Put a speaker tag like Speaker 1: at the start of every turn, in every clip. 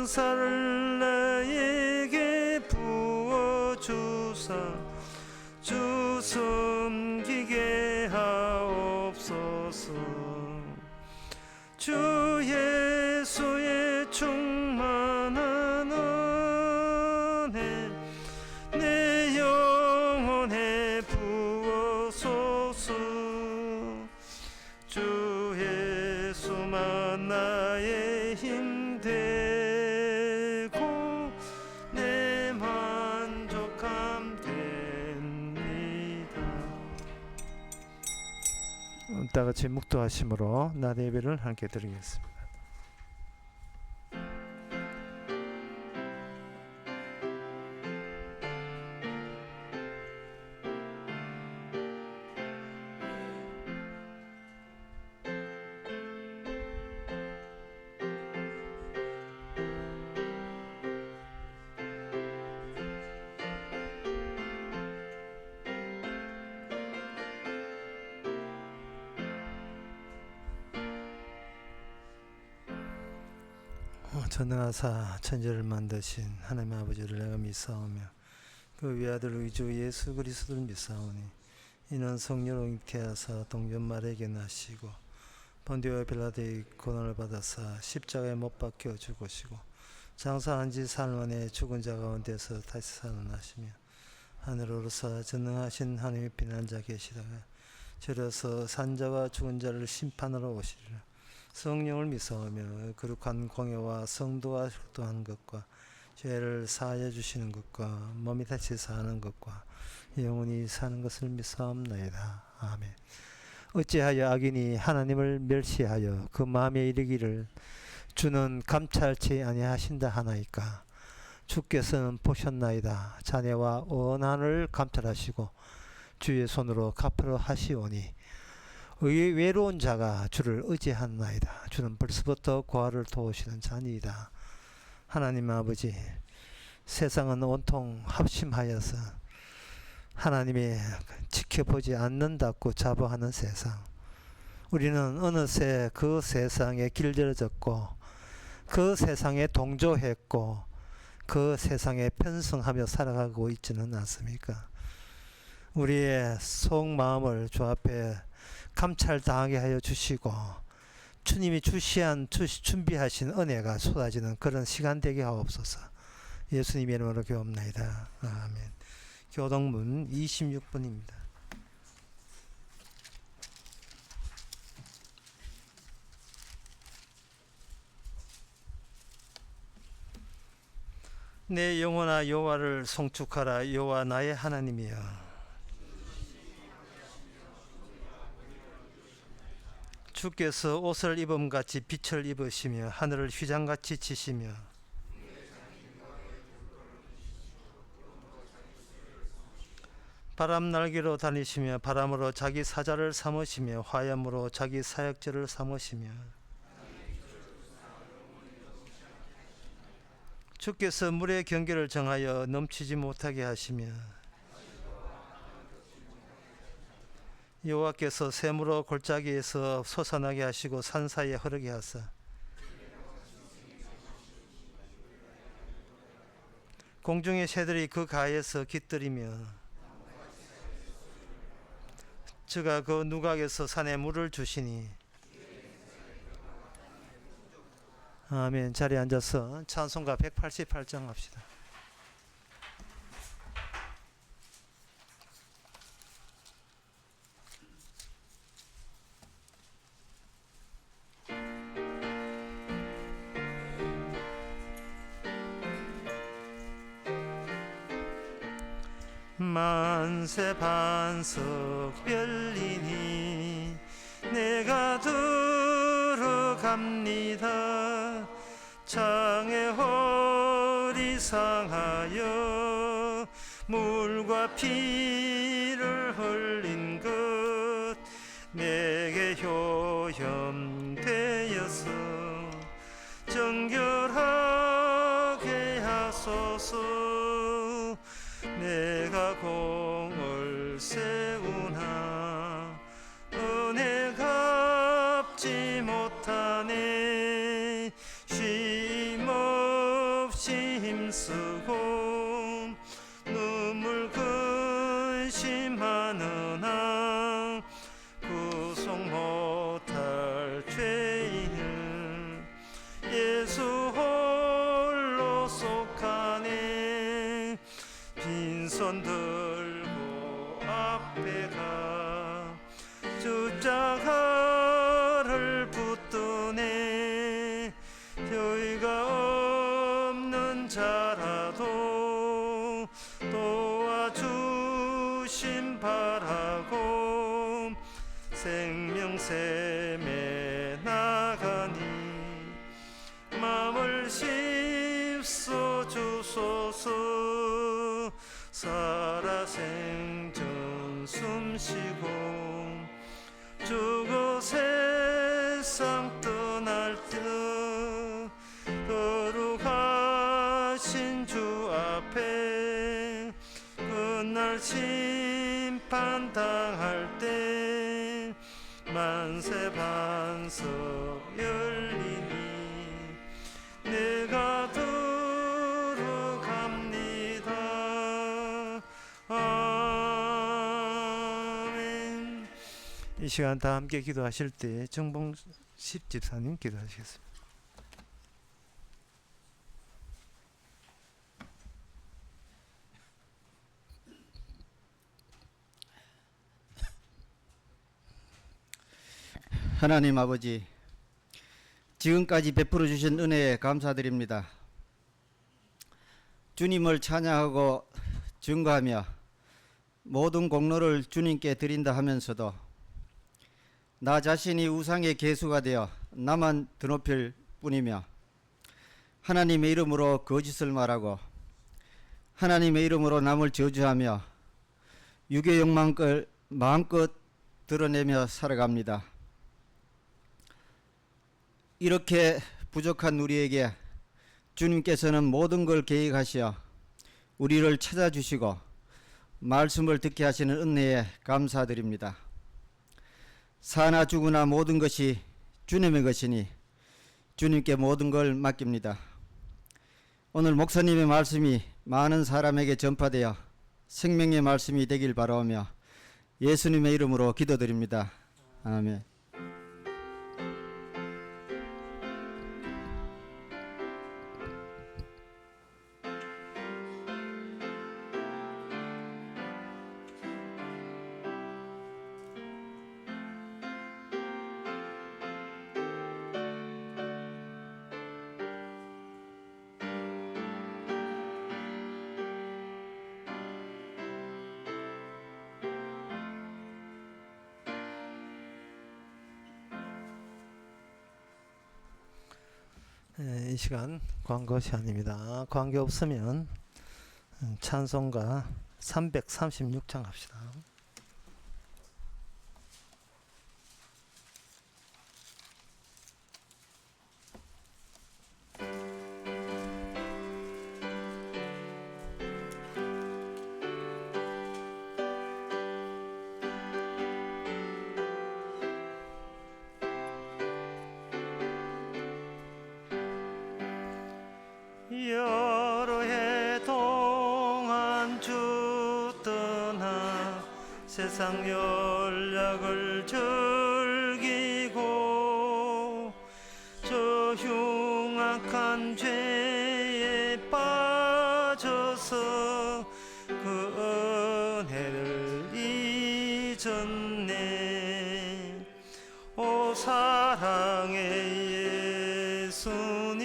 Speaker 1: 은사를 나에게 부어주사 주 섬기게 하옵소서. 주 예수의 충만한 은혜 내 영혼에 부어소서. 주 예수만 나의 힘 되고 내 만족함 됩니다. 다 같이 묵도하심으로 낮 예배를 함께 드리겠습니다. 전능하사 천지를 만드신 하나님 아버지를 내가 믿사오며 그 외아들 우리 주 예수 그리스도를 믿사오니 이는 성령으로 잉태하사 동전 마리아에게 나시고 본디오 빌라도의 고난을 받아사 십자가에 못 박혀 죽으시고 장사한 지 사흘 만에 죽은 자 가운데서 다시 살아나시며 하늘로서 전능하신 하나님의 피난자 계시다가 저려서 산자와 죽은 자를 심판하러 오시리라. 성령을 믿사오며 거룩한 공예와 성도와 흑도한 것과 죄를 사하여 주시는 것과 몸이 다시 사는 것과 영원히 사는 것을 믿사옵나이다. 아멘. 어찌하여 악인이 하나님을 멸시하여 그 마음에 이르기를 주는 감찰치 아니하신다 하나이까. 주께서는 보셨나이다. 자네와 원한을 감찰하시고 주의 손으로 갚으러 하시오니 외로운 자가 주를 의지하나이다. 주는 벌써부터 고아를 도우시는 자니이다. 하나님 아버지, 세상은 온통 합심하여서 하나님이 지켜보지 않는다고 자부하는 세상. 우리는 어느새 그 세상에 길들여졌고 그 세상에 동조했고 그 세상에 편승하며 살아가고 있지는 않습니까? 우리의 속마음을 주 앞에 감찰당하게 하여 주시고 주님이 준비하신 은혜가 쏟아지는 그런 시간 되게 하옵소서. 예수님의 이름으로 기도합나이다. 아멘. 교동문 26분입니다. 내 영혼아 여호와를 송축하라. 여호와 나의 하나님이여. 주께서 옷을 입음같이 빛을 입으시며 하늘을 휘장같이 치시며 바람 날개로 다니시며 바람으로 자기 사자를 삼으시며 화염으로 자기 사역제를 삼으시며 주께서 물의 경계를 정하여 넘치지 못하게 하시며 여호와께서 샘으로 골짜기에서 솟아나게 하시고 산 사이에 흐르게 하사 공중의 새들이 그 가에서 깃들이며 저가 그 누각에서 산에 물을 주시니. 아멘. 자리에 앉아서 찬송가 188장 합시다. 만세 반석 별리니 내가 들어갑니다. 창에 허리 상하여 물과 피를 흘린 것 내게 효염되어서 정결하게 하소서. 내가 공을 세우나 은혜 갚지 못하네. 쉼없이 쓰고 눈물 근심하는 나 구속 못할 죄인을 예수 홀로 속하네. 빈손 들고 앞에 가 십자가를 붙드네. 교회가 없는 자라도 도와주심 바라고 생명샘에 나가니 마음을 씹소 주소서. 살아생전 숨쉬고 주고 세상 떠날 듯 거룩하신 주 앞에 그날 심판당할 때 만세 반석 열리니 내가 들어갑니다. 아멘. 이 시간 다 함께 기도하실 때 정봉십 집사님 기도하시겠습니다.
Speaker 2: 하나님 아버지, 지금까지 베풀어 주신 은혜에 감사드립니다. 주님을 찬양하고 증거하며 모든 공로를 주님께 드린다 하면서도 나 자신이 우상의 계수가 되어 나만 드높일 뿐이며 하나님의 이름으로 거짓을 말하고 하나님의 이름으로 남을 저주하며 육의 욕망을 마음껏 드러내며 살아갑니다. 이렇게 부족한 우리에게 주님께서는 모든 걸 계획하시어 우리를 찾아주시고 말씀을 듣게 하시는 은혜에 감사드립니다. 사나 죽으나 모든 것이 주님의 것이니 주님께 모든 걸 맡깁니다. 오늘 목사님의 말씀이 많은 사람에게 전파되어 생명의 말씀이 되길 바라오며 예수님의 이름으로 기도드립니다. 아멘.
Speaker 1: 이 시간 광고 시간입니다. 광고 없으면 찬송가 336장 합시다. 여러 해 동안 주 떠나 세상 연락을 즐기고 저 흉악한 죄에 빠져서 그 은혜를 잊었네. 오 사랑의 예수님,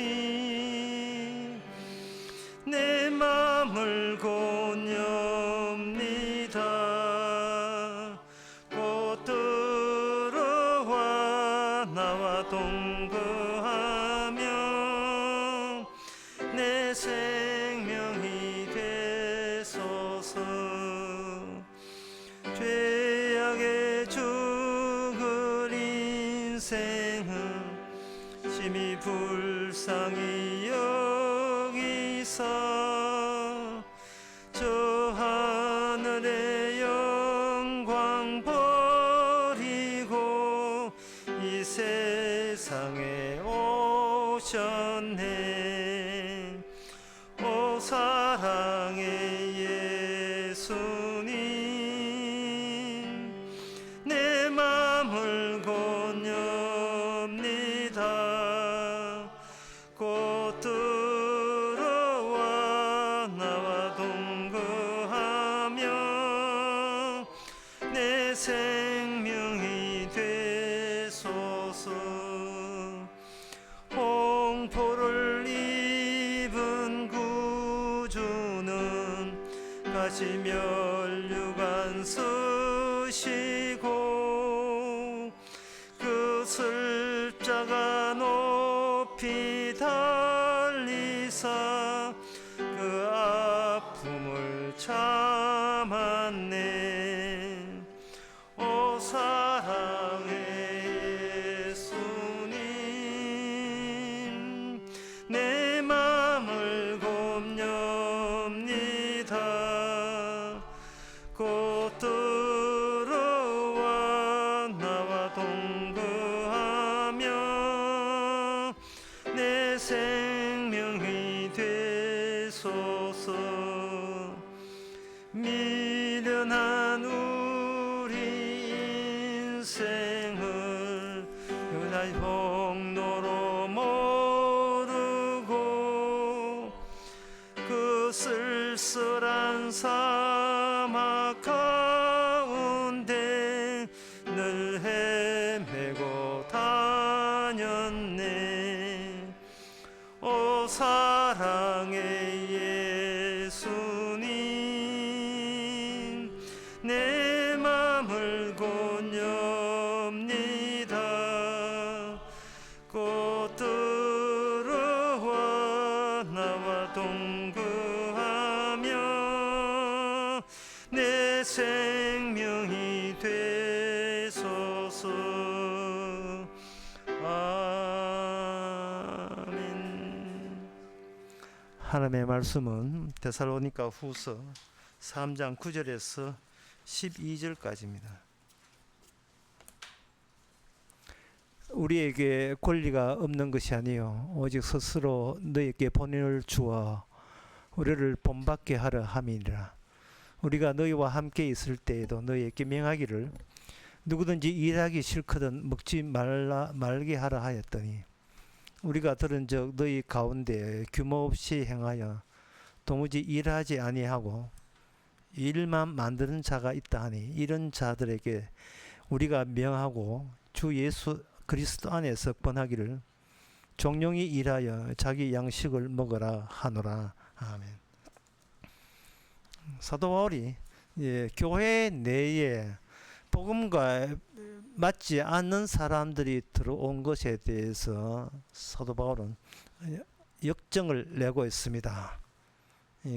Speaker 1: 내 맘을 고뇽니다. 곧 들어와 나와 동거하며 내 생명이 되소서. 죄악에 죽을 인생은 심히 불쌍히 여기사 저 하늘의 영광 버리고 이 세상에 오셨네. 오 사랑의 예수님 내 맘을 권유합니다. 곧 들어와 나와 동거하며 내 생명이 되소서. 홍포를 입은 구주는 가시 면류관 쓰시고 그 십자가 높이 달리사 그 아픔을 참았네. 오 사랑의 예수님 내 맘을 곱렵니다. 곧 들어와 나와 동거하며 내 생명이 되소서. 미련한 우리 인생을 유다의 폭로로 모르고 그 쓸쓸한 사막 가운데 늘 헤매고 다녔네. 오 사랑의 예수님 내 맘을 권유합니다. 곧 들어와 나와 동거하며 내 생명이 되소서. 아멘. 하나님의 말씀은 데살로니가 후서 3장 9절에서 12절까지입니다. 우리에게 권리가 없는 것이 아니요 오직 스스로 너희에게 본인을 주어 우리를 본받게 하려 함이니라. 우리가 너희와 함께 있을 때에도 너희에게 명하기를 누구든지 일하기 싫거든 먹지 말게 하라 하였더니 우리가 들은즉 너희 가운데 규모 없이 행하여 도무지 일하지 아니하고 일만 만드는 자가 있다 하니 이런 자들에게 우리가 명하고 주 예수 그리스도 안에서 권하기를 종용이 일하여 자기 양식을 먹으라 하노라. 아멘. 사도 바울이 교회 내에 복음과 맞지 않는 사람들이 들어온 것에 대해서 사도 바울은 역정을 내고 있습니다.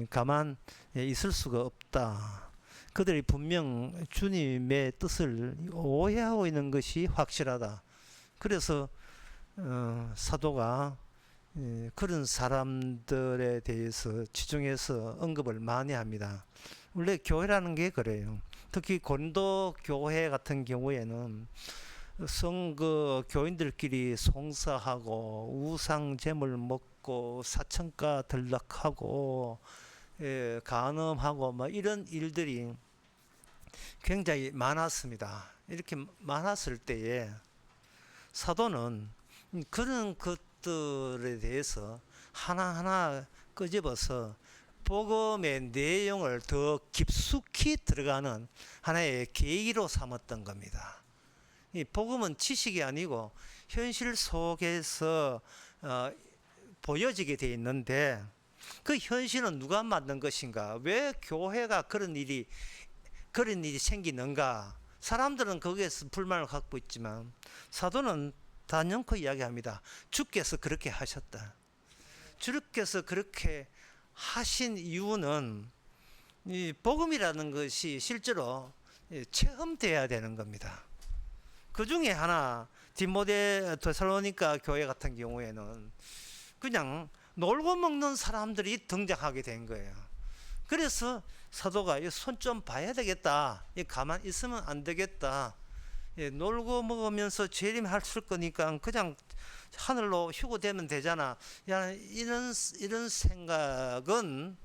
Speaker 1: 가만 있을 수가 없다. 그들이 분명 주님의 뜻을 오해하고 있는 것이 확실하다. 그래서 사도가 그런 사람들에 대해서 지중해서 언급을 많이 합니다. 원래 교회라는 게 그래요. 특히 고린도 교회 같은 경우에는 교인들끼리 송사하고 우상 제물 먹고 사천가 들락하고 간음하고 뭐 이런 일들이 굉장히 많았습니다. 이렇게 많았을 때에 사도는 그런 것들에 대해서 하나하나 끄집어서 복음의 내용을 더 깊숙이 들어가는 하나의 계기로 삼았던 겁니다. 이 복음은 지식이 아니고 현실 속에서 보여지게 돼 있는데 그 현실은 누가 만든 것인가? 왜 교회가 그런 일이 생기는가? 사람들은 거기에서 불만을 갖고 있지만 사도는 단연코 이야기합니다. 주께서 그렇게 하셨다. 주께서 그렇게 하신 이유는 이 복음이라는 것이 실제로 체험돼야 되는 겁니다. 그 중에 하나 데살로니가 교회 같은 경우에는 그냥 놀고 먹는 사람들이 등장하게 된 거예요. 그래서 사도가 손 좀 봐야 되겠다. 가만 있으면 안 되겠다. 놀고 먹으면서 재림할 거니까 그냥 하늘로 휴고되면 되잖아. 이런 생각은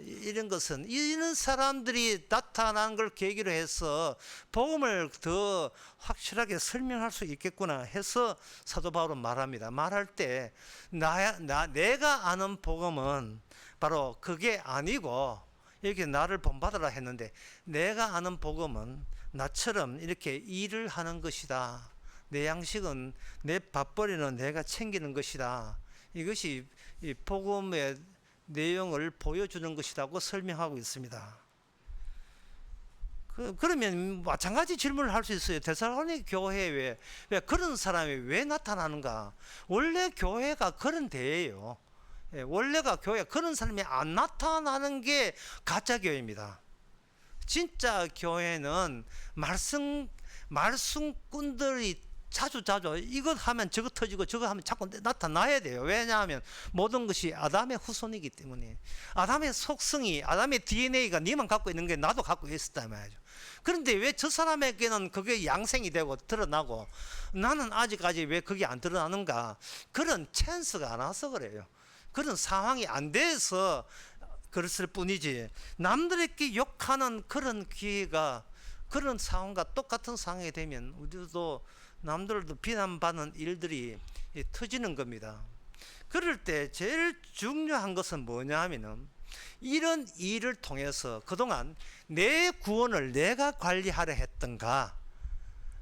Speaker 1: 이런 것은 이런 사람들이 나타난 걸 계기로 해서 복음을 더 확실하게 설명할 수 있겠구나 해서 사도 바울은 말합니다. 말할 때 내가 아는 복음은 바로 그게 아니고 이렇게 나를 본받으라 했는데 내가 아는 복음은 나처럼 이렇게 일을 하는 것이다. 내 양식은 내 밥벌이는 내가 챙기는 것이다. 이것이 이 복음의 내용을 보여주는 것이라고 설명하고 있습니다. 그러면 마찬가지 질문을 할 수 있어요. 데살로니가 교회에 왜 그런 사람이 왜 나타나는가? 원래 교회가 그런 데예요. 원래가 교회가 그런 사람이 안 나타나는 게 가짜 교회입니다. 진짜 교회는 말씀꾼들이 자주 이것 하면 저것 터지고 저거 하면 자꾸 나타나야 돼요. 왜냐하면 모든 것이 아담의 후손이기 때문에 아담의 속성이 아담의 DNA가 니만 갖고 있는 게 나도 갖고 있었단 말이죠. 그런데 왜 저 사람에게는 그게 양생이 되고 드러나고 나는 아직까지 왜 그게 안 드러나는가? 그런 찬스가 안 와서 그래요. 그런 상황이 안 돼서 그랬을 뿐이지 남들에게 욕하는 그런 기회가 그런 상황과 똑같은 상황이 되면 우리도 남들도 비난받는 일들이 터지는 겁니다. 그럴 때 제일 중요한 것은 뭐냐 하면은 이런 일을 통해서 그동안 내 구원을 내가 관리하려 했던가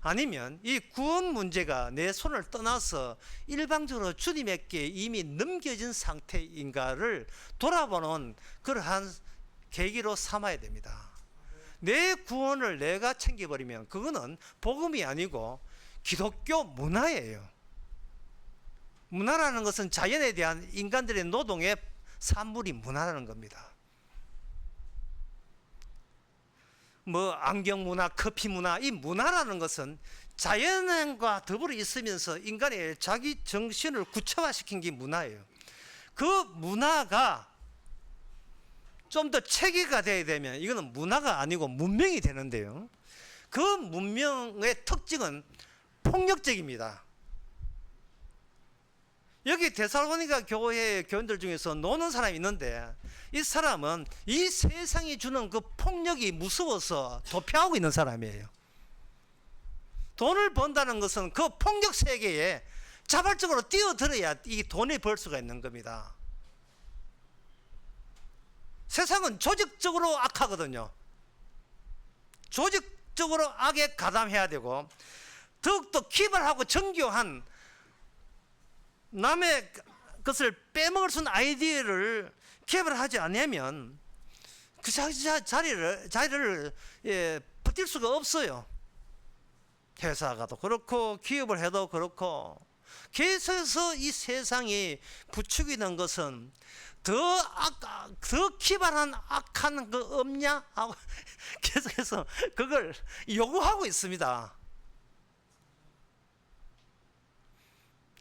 Speaker 1: 아니면 이 구원 문제가 내 손을 떠나서 일방적으로 주님에게 이미 넘겨진 상태인가를 돌아보는 그러한 계기로 삼아야 됩니다. 내 구원을 내가 챙겨버리면 그거는 복음이 아니고 기독교 문화예요. 문화라는 것은 자연에 대한 인간들의 노동의 산물이 문화라는 겁니다. 뭐 안경 문화, 커피 문화, 이 문화라는 것은 자연과 더불어 있으면서 인간의 자기 정신을 구체화시킨 게 문화예요. 그 문화가 좀 더 체계가 돼야 되면 이거는 문화가 아니고 문명이 되는데요. 그 문명의 특징은 폭력적입니다. 여기 데살로니가 교회 교인들 중에서 노는 사람이 있는데 이 사람은 이 세상이 주는 그 폭력이 무서워서 도피하고 있는 사람이에요. 돈을 번다는 것은 그 폭력 세계에 자발적으로 뛰어들어야 이 돈을 벌 수가 있는 겁니다. 세상은 조직적으로 악하거든요. 조직적으로 악에 가담해야 되고 더욱더 기발하고 정교한 남의 것을 빼먹을 수 있는 아이디어를 개발하지 않으면 그 자리를 버틸 수가 없어요. 회사가도 그렇고 기업을 해도 그렇고 계속해서 이 세상이 부추기는 것은 더 기발한 악한 거 없냐 하고 계속해서 그걸 요구하고 있습니다.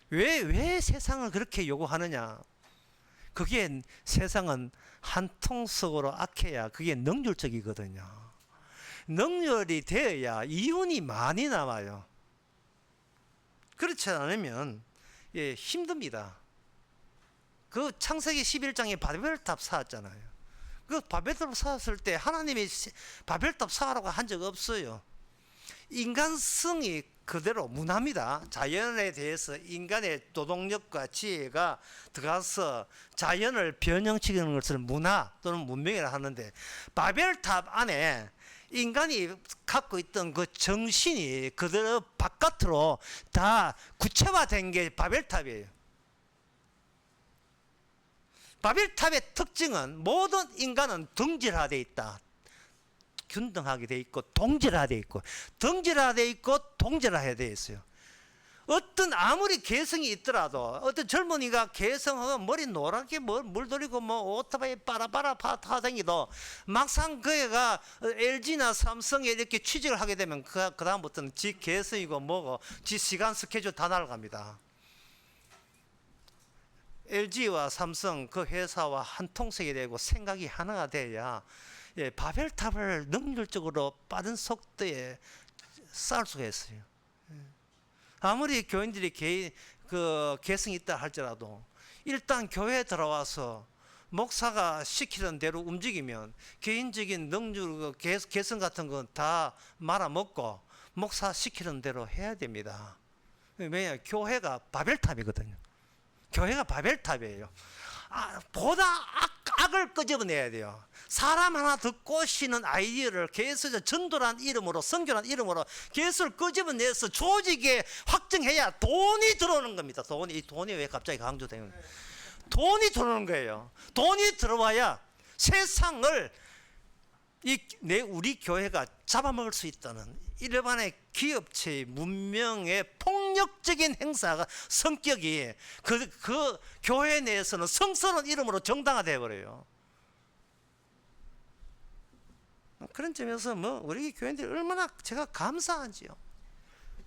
Speaker 1: 왜 세상을 그렇게 요구하느냐? 그게 세상은 한통속으로 악해야 그게 능률적이거든요. 능률이 되어야 이윤이 많이 남아요. 그렇지 않으면 힘듭니다. 그 창세기 11장에 바벨탑 쌓았잖아요. 그 바벨탑 쌓았을 때 하나님이 바벨탑 쌓으라고 한 적 없어요. 인간성이 그대로 문화입니다. 자연에 대해서 인간의 도덕력과 지혜가 들어가서 자연을 변형시키는 것을 문화 또는 문명이라 하는데 바벨탑 안에 인간이 갖고 있던 그 정신이 그대로 바깥으로 다 구체화된 게 바벨탑이에요. 바벨탑의 특징은 모든 인간은 등질화되어 있다. 균등하게 돼 있고 동질화되어 있고 등질화되어 있고 동질화되어 있어요. 어떤 아무리 개성이 있더라도 어떤 젊은이가 개성하고 머리 노랗게 물들이고 뭐 오토바이 빠라빠라 타다니도 막상 그 애가 LG나 삼성에 이렇게 취직을 하게 되면 그 다음부터는 지 개성이고 뭐고 지 시간 스케줄 다 날아갑니다. LG와 삼성 그 회사와 한 통색이 되고 생각이 하나가 돼야 바벨탑을 능률적으로 빠른 속도에 쌓을 수가 있어요. 아무리 교인들이 개성이 있다 할지라도 일단 교회에 들어와서 목사가 시키는 대로 움직이면 개인적인 능률 개성 같은 건 다 말아먹고 목사 시키는 대로 해야 됩니다. 왜냐, 교회가 바벨탑이거든요. 교회가 바벨탑이에요. 보다 악을 끄집어내야 돼요. 사람 하나 더 꼬시는 아이디어를 계속 전도란 이름으로, 선교란 이름으로 계속 끄집어내서 조직에 확정해야 돈이 들어오는 겁니다. 돈이 왜 갑자기 강조되는 거예요? 돈이 들어오는 거예요. 돈이 들어와야 세상을 우리 교회가 잡아먹을 수 있다는 일반의 기업체의 문명의 폭력적인 행사가 성격이 그 교회 내에서는 성스러운 이름으로 정당화되어 버려요. 그런 점에서 뭐 우리 교인들이 얼마나 제가 감사한지요.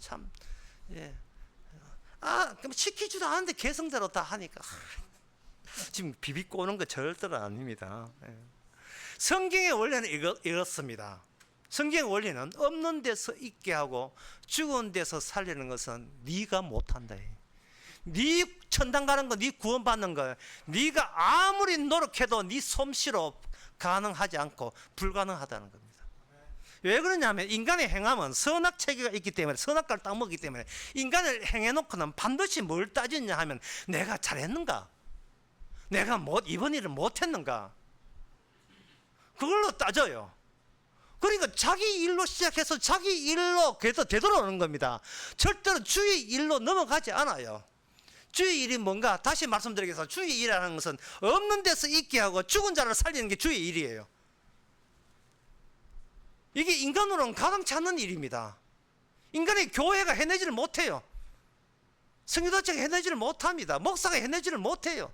Speaker 1: 참, 예. 그럼 시키지도 않은데 개성대로 다 하니까 지금 비비꼬는 거 절대로 아닙니다. 예. 성경의 원리는 이렇습니다. 성경의 원리는 없는 데서 있게 하고 죽은 데서 살리는 것은 네가 못한다. 네 천당 가는 거, 네 구원받는 거, 네가 아무리 노력해도 네 솜씨로 가능하지 않고 불가능하다는 겁니다. 왜 그러냐면 인간의 행함은 선악체계가 있기 때문에, 선악과를 딱 먹기 때문에 인간을 행해놓고는 반드시 뭘 따지냐 하면 내가 잘했는가, 내가 이번 일을 못했는가, 그걸로 따져요. 그러니까 자기 일로 시작해서 자기 일로 그래도 되돌아오는 겁니다. 절대로 주의 일로 넘어가지 않아요. 주의 일이 뭔가, 다시 말씀드리겠습니다. 주의 일이라는 것은 없는 데서 있게 하고 죽은 자를 살리는 게 주의 일이에요. 이게 인간으로는 가당치 않는 일입니다. 인간의 교회가 해내지를 못해요. 성교단체가 해내지를 못합니다. 목사가 해내지를 못해요.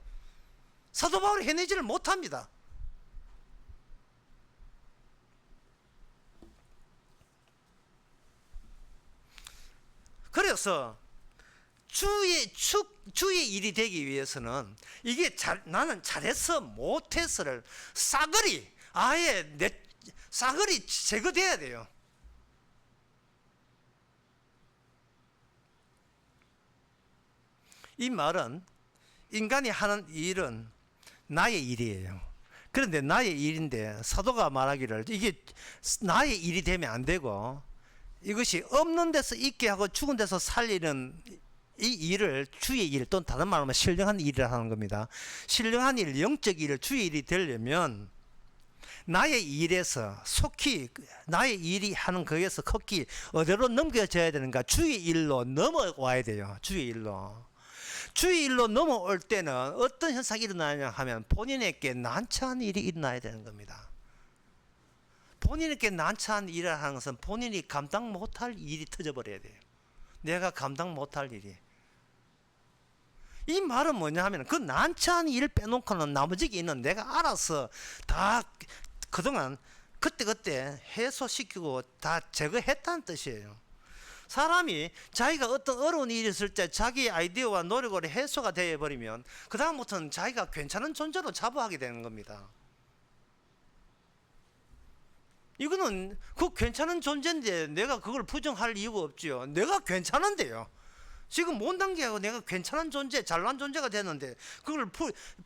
Speaker 1: 사도 바울이 해내지를 못합니다. 그래서 주의 일이 되기 위해서는 이게 나는 잘했어 못했어를 싸그리 싸그리 제거돼야 돼요. 이 말은 인간이 하는 일은 나의 일이에요. 그런데 나의 일인데 사도가 말하기를 이게 나의 일이 되면 안 되고 이것이 없는 데서 있게 하고 죽은 데서 살리는 이 일을 주의 일, 또는 다른 말로 하면 신령한 일이라 하는 겁니다. 신령한 일, 영적 일, 주의 일이 되려면 나의 일에서 속히 나의 일이 하는 거에서 컸기 어디로 넘겨져야 되는가? 주의 일로 넘어와야 돼요. 주의 일로. 주의 일로 넘어올 때는 어떤 현상이 일어나냐 하면 본인에게 난처한 일이 일어나야 되는 겁니다. 본인에게 난처한 일을 하는 것은 본인이 감당 못할 일이 터져버려야 돼요. 내가 감당 못할 일이. 이 말은 뭐냐 하면 그 난처한 일 빼놓고는 나머지 있는 내가 알아서 다 그동안 그때그때 해소시키고 다 제거했다는 뜻이에요. 사람이 자기가 어떤 어려운 일이 있을 때 자기의 아이디어와 노력으로 해소가 되어버리면 그 다음부터는 자기가 괜찮은 존재로 자부하게 되는 겁니다. 이거는 그 괜찮은 존재인데 내가 그걸 부정할 이유가 없지요. 내가 괜찮은데요. 지금 못 단계하고 내가 괜찮은 존재, 잘난 존재가 됐는데 그걸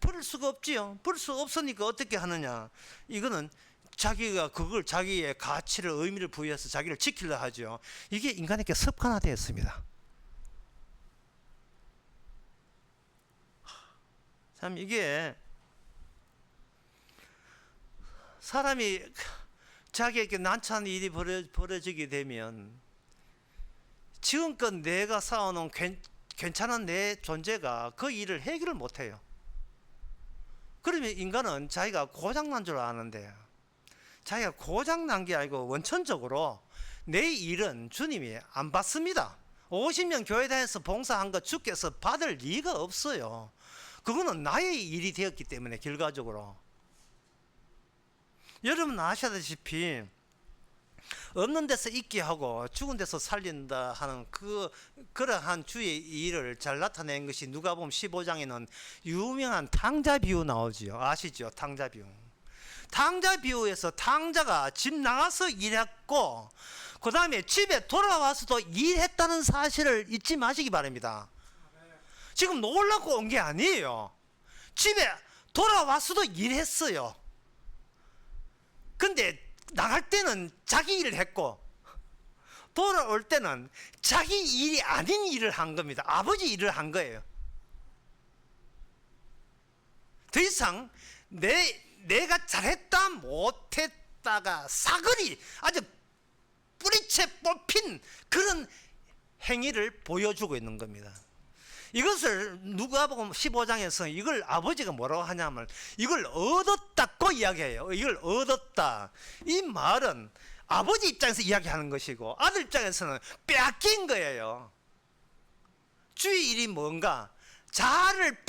Speaker 1: 버릴 수가 없지요. 버릴 수가 없으니까 어떻게 하느냐. 이거는 자기가 그걸 자기의 가치를, 의미를 부여해서 자기를 지키려 하죠. 이게 인간에게 습관화되어 있습니다. 참 이게 사람이 자기에게 난처한 일이 벌어지게 되면 지금껏 내가 쌓아놓은 괜찮은 내 존재가 그 일을 해결을 못해요. 그러면 인간은 자기가 고장난 줄 아는데 자기가 고장난 게 아니고 원천적으로 내 일은 주님이 안 받습니다. 50년 교회 다녀서 봉사한 거 주께서 받을 리가 없어요. 그거는 나의 일이 되었기 때문에 결과적으로. 여러분 아시다시피 없는 데서 있게 하고 죽은 데서 살린다 하는 그러한 주의 일을 잘 나타낸 것이 누가복음 15장에는 유명한 탕자 비유 나오지요. 아시죠? 탕자 비유. 탕자 비유에서 탕자가 집 나가서 일했고 그 다음에 집에 돌아와서도 일했다는 사실을 잊지 마시기 바랍니다. 지금 놀라고 온 게 아니에요. 집에 돌아와서도 일했어요. 근데 나갈 때는 자기 일을 했고 돌아올 때는 자기 일이 아닌 일을 한 겁니다. 아버지 일을 한 거예요. 더 이상 내가 잘했다 못했다가 사거리 아주 뿌리채 뽑힌 그런 행위를 보여주고 있는 겁니다. 이것을 누가복음 15장에서 이걸 아버지가 뭐라고 하냐면 이걸 얻었다고 이야기해요. 이걸 얻었다. 이 말은 아버지 입장에서 이야기하는 것이고 아들 입장에서는 빼앗긴 거예요. 주의 일이 뭔가? 자아를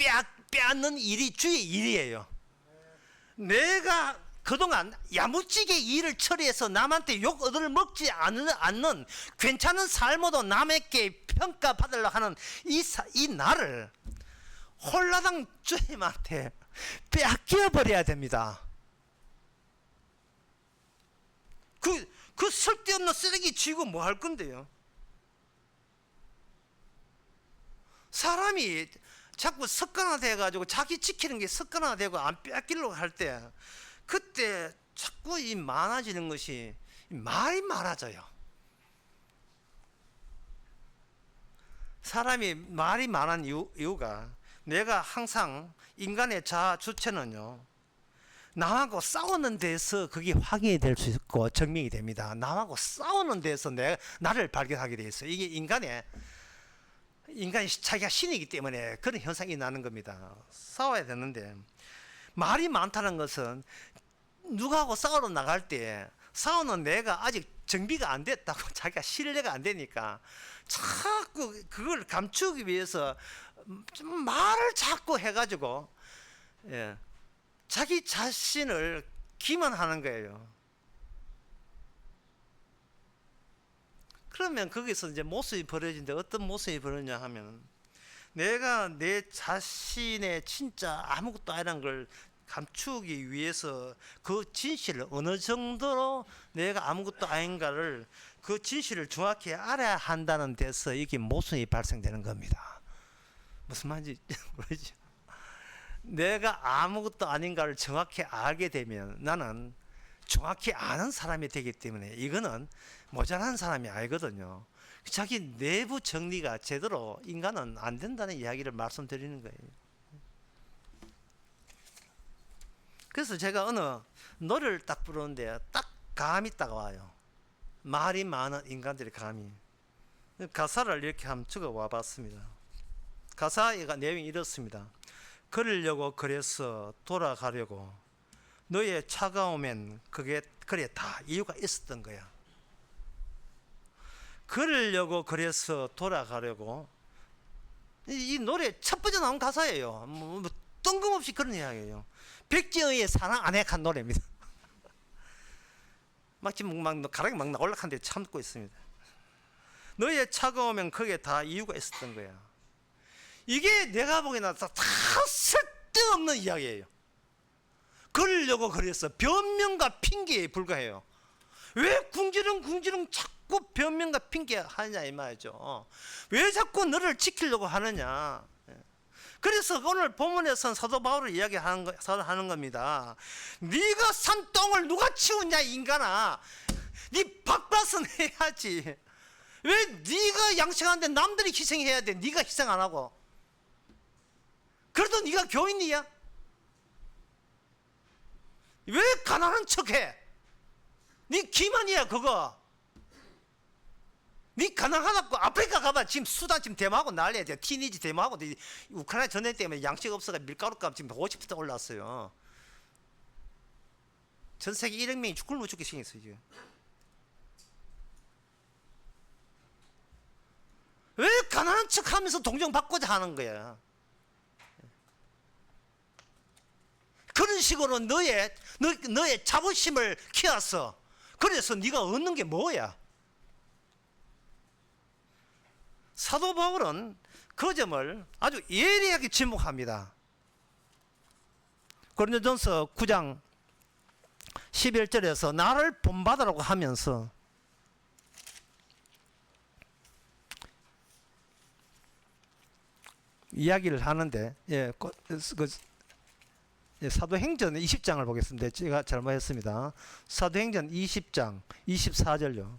Speaker 1: 빼앗는 일이 주의 일이에요. 내가 그동안 야무지게 일을 처리해서 남한테 욕 얻을 먹지 않는 괜찮은 삶으로 남에게 평가받으려고 하는 이 나를 홀라당 주님한테 빼앗겨 버려야 됩니다. 그 쓸데없는 쓰레기 쥐고 뭐 할 건데요? 사람이 자꾸 습관화돼 가지고 자기 지키는 게 습관화되고 안 뺏기려고 할 때 그때 자꾸 이 많아지는 것이 말이 많아져요. 사람이 말이 많은 이유가 내가 항상 인간의 자아 주체는요. 남하고 싸우는 데서 그게 확인이 될 수 있고 증명이 됩니다. 남하고 싸우는 데서 나를 발견하게 돼 있어요. 이게 인간이 자기가 신이기 때문에 그런 현상이 나는 겁니다. 싸워야 되는데 말이 많다는 것은 누구하고 싸우러 나갈 때 싸우는 내가 아직 정비가 안 됐다고 자기가 신뢰가 안 되니까 자꾸 그걸 감추기 위해서 좀 말을 자꾸 해가지고 자기 자신을 기만하는 거예요. 그러면 거기서 이제 모습이 벌어지는데 어떤 모습이 벌어지냐 하면 내가 내 자신의 진짜 아무것도 아니라는 걸 감추기 위해서 그 진실을 어느 정도로 내가 아무것도 아닌가를 그 진실을 정확히 알아야 한다는 데서 이게 모순이 발생되는 겁니다. 무슨 말인지 모르죠? 내가 아무것도 아닌가를 정확히 알게 되면 나는 정확히 아는 사람이 되기 때문에 이거는 모자란 사람이 아니거든요. 자기 내부 정리가 제대로 인간은 안 된다는 이야기를 말씀드리는 거예요. 그래서 제가 어느 노래를 딱 부르는데 딱 감이 딱 와요. 말이 많은 인간들의 감이. 가사를 이렇게 한번 적어 와 봤습니다. 가사가 내용이 이렇습니다. 그러려고 그래서 돌아가려고 너의 차가우면 그게 그래 다 이유가 있었던 거야. 그러려고 그래서 돌아가려고 이 노래 첫 번째 나온 가사예요. 뭐 뜬금없이 그런 이야기예요. 백지영의 사랑 안핵한 노래입니다. 막 지금 막 가락이 막 올라가는데 참고 있습니다. 너의 차가우면 그게 다 이유가 있었던 거야. 이게 내가 보기에는 다 쓸데없는 이야기예요. 그러려고 그랬어. 변명과 핑계에 불과해요. 왜 궁지렁 자꾸 변명과 핑계 하느냐 이 말이죠. 왜 자꾸 너를 지키려고 하느냐. 그래서 오늘 본문에서는 사도 바울을 이야기하는 겁니다. 네가 산 똥을 누가 치우냐 인간아. 네 밥값은 해야지. 왜 네가 양식하는데 남들이 희생해야 돼. 네가 희생 안 하고. 그래도 네가 교인이야? 왜 가난한 척해? 네 기만이야 그거. 네 가난하다고 아프리카 가봐. 지금 수단 지금 대마하고 난리야. 티니지 대마하고 우크라이나 전쟁 때문에 양식 없어가 밀가루값 지금 50% 올랐어요. 전 세계 1억 명이 굶어 죽게 생겼어요 지금. 왜 가난한 척하면서 동정받고자 하는 거야? 그런 식으로 너의 자부심을 키웠어. 그래서 네가 얻는 게 뭐야? 사도 바울은 그 점을 아주 예리하게 지목합니다. 고린도전서 9장 11절에서 나를 본받으라고 하면서 이야기를 하는데 사도행전 20장을 보겠습니다. 제가 잘못했습니다. 사도행전 20장 24절요.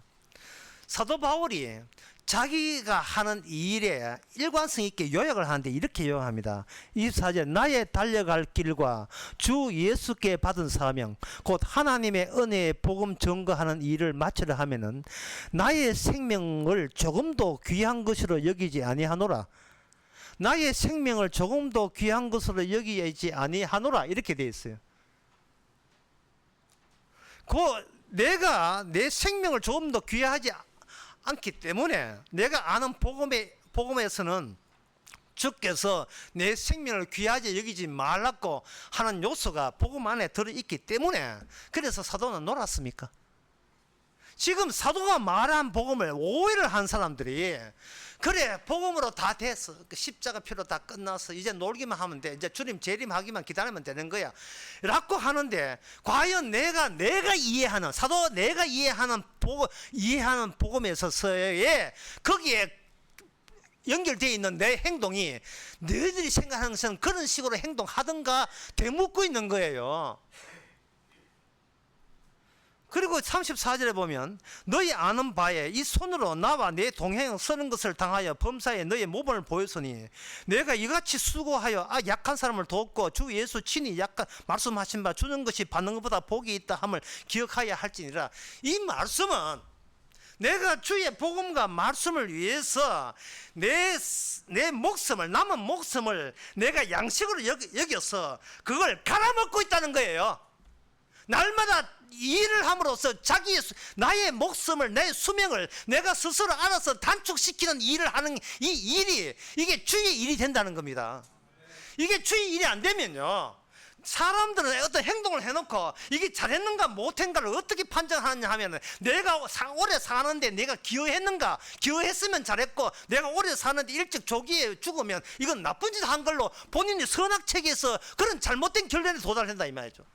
Speaker 1: 사도 바울이 자기가 하는 이 일에 일관성 있게 요약을 하는데 이렇게 요약합니다. 24절 나의 달려갈 길과 주 예수께 받은 사명 곧 하나님의 은혜의 복음 증거하는 일을 마치려 하면은 나의 생명을 조금도 귀한 것으로 여기지 아니하노라. 나의 생명을 조금도 귀한 것으로 여기지 아니하노라 이렇게 되어 있어요. 내가 내 생명을 조금 더 귀하지 않기 때문에 내가 아는 복음에서는 주께서 내 생명을 귀하게 여기지 말라고 하는 요소가 복음 안에 들어있기 때문에 그래서 사도는 놀았습니까? 지금 사도가 말한 복음을 오해를 한 사람들이 그래 복음으로 다 됐어, 십자가 피로 다 끝났어, 이제 놀기만 하면 돼, 이제 주님 재림하기만 기다리면 되는 거야 라고 하는데, 과연 내가 이해하는 사도 내가 이해하는 복음에 있어서의 거기에 연결되어 있는 내 행동이 너희들이 생각하는 것은 그런 식으로 행동하든가 되묻고 있는 거예요. 그리고 34절에 보면 너희 아는 바에 이 손으로 나와 내 동행 쓰는 것을 당하여 범사에 너희 모범을 보였으니 내가 이같이 수고하여 약한 사람을 돕고 주 예수 친히 약간 말씀하신 바 주는 것이 받는 것보다 복이 있다 함을 기억하여야 할지니라. 이 말씀은 내가 주의 복음과 말씀을 위해서 내 목숨을, 남은 목숨을 내가 양식으로 여겨서 그걸 갈아먹고 있다는 거예요. 날마다 일을 함으로써 나의 목숨을, 내 수명을 내가 스스로 알아서 단축시키는 일을 하는 이 일이, 이게 주의 일이 된다는 겁니다. 이게 주의 일이 안 되면요, 사람들은 어떤 행동을 해놓고 이게 잘했는가 못했는가를 어떻게 판정하느냐 하면, 내가 오래 사는데 내가 기여했는가, 기여했으면 잘했고 내가 오래 사는데 일찍 조기에 죽으면 이건 나쁜 짓 한 걸로 본인이 선악책에서 그런 잘못된 결론에 도달한다 이 말이죠.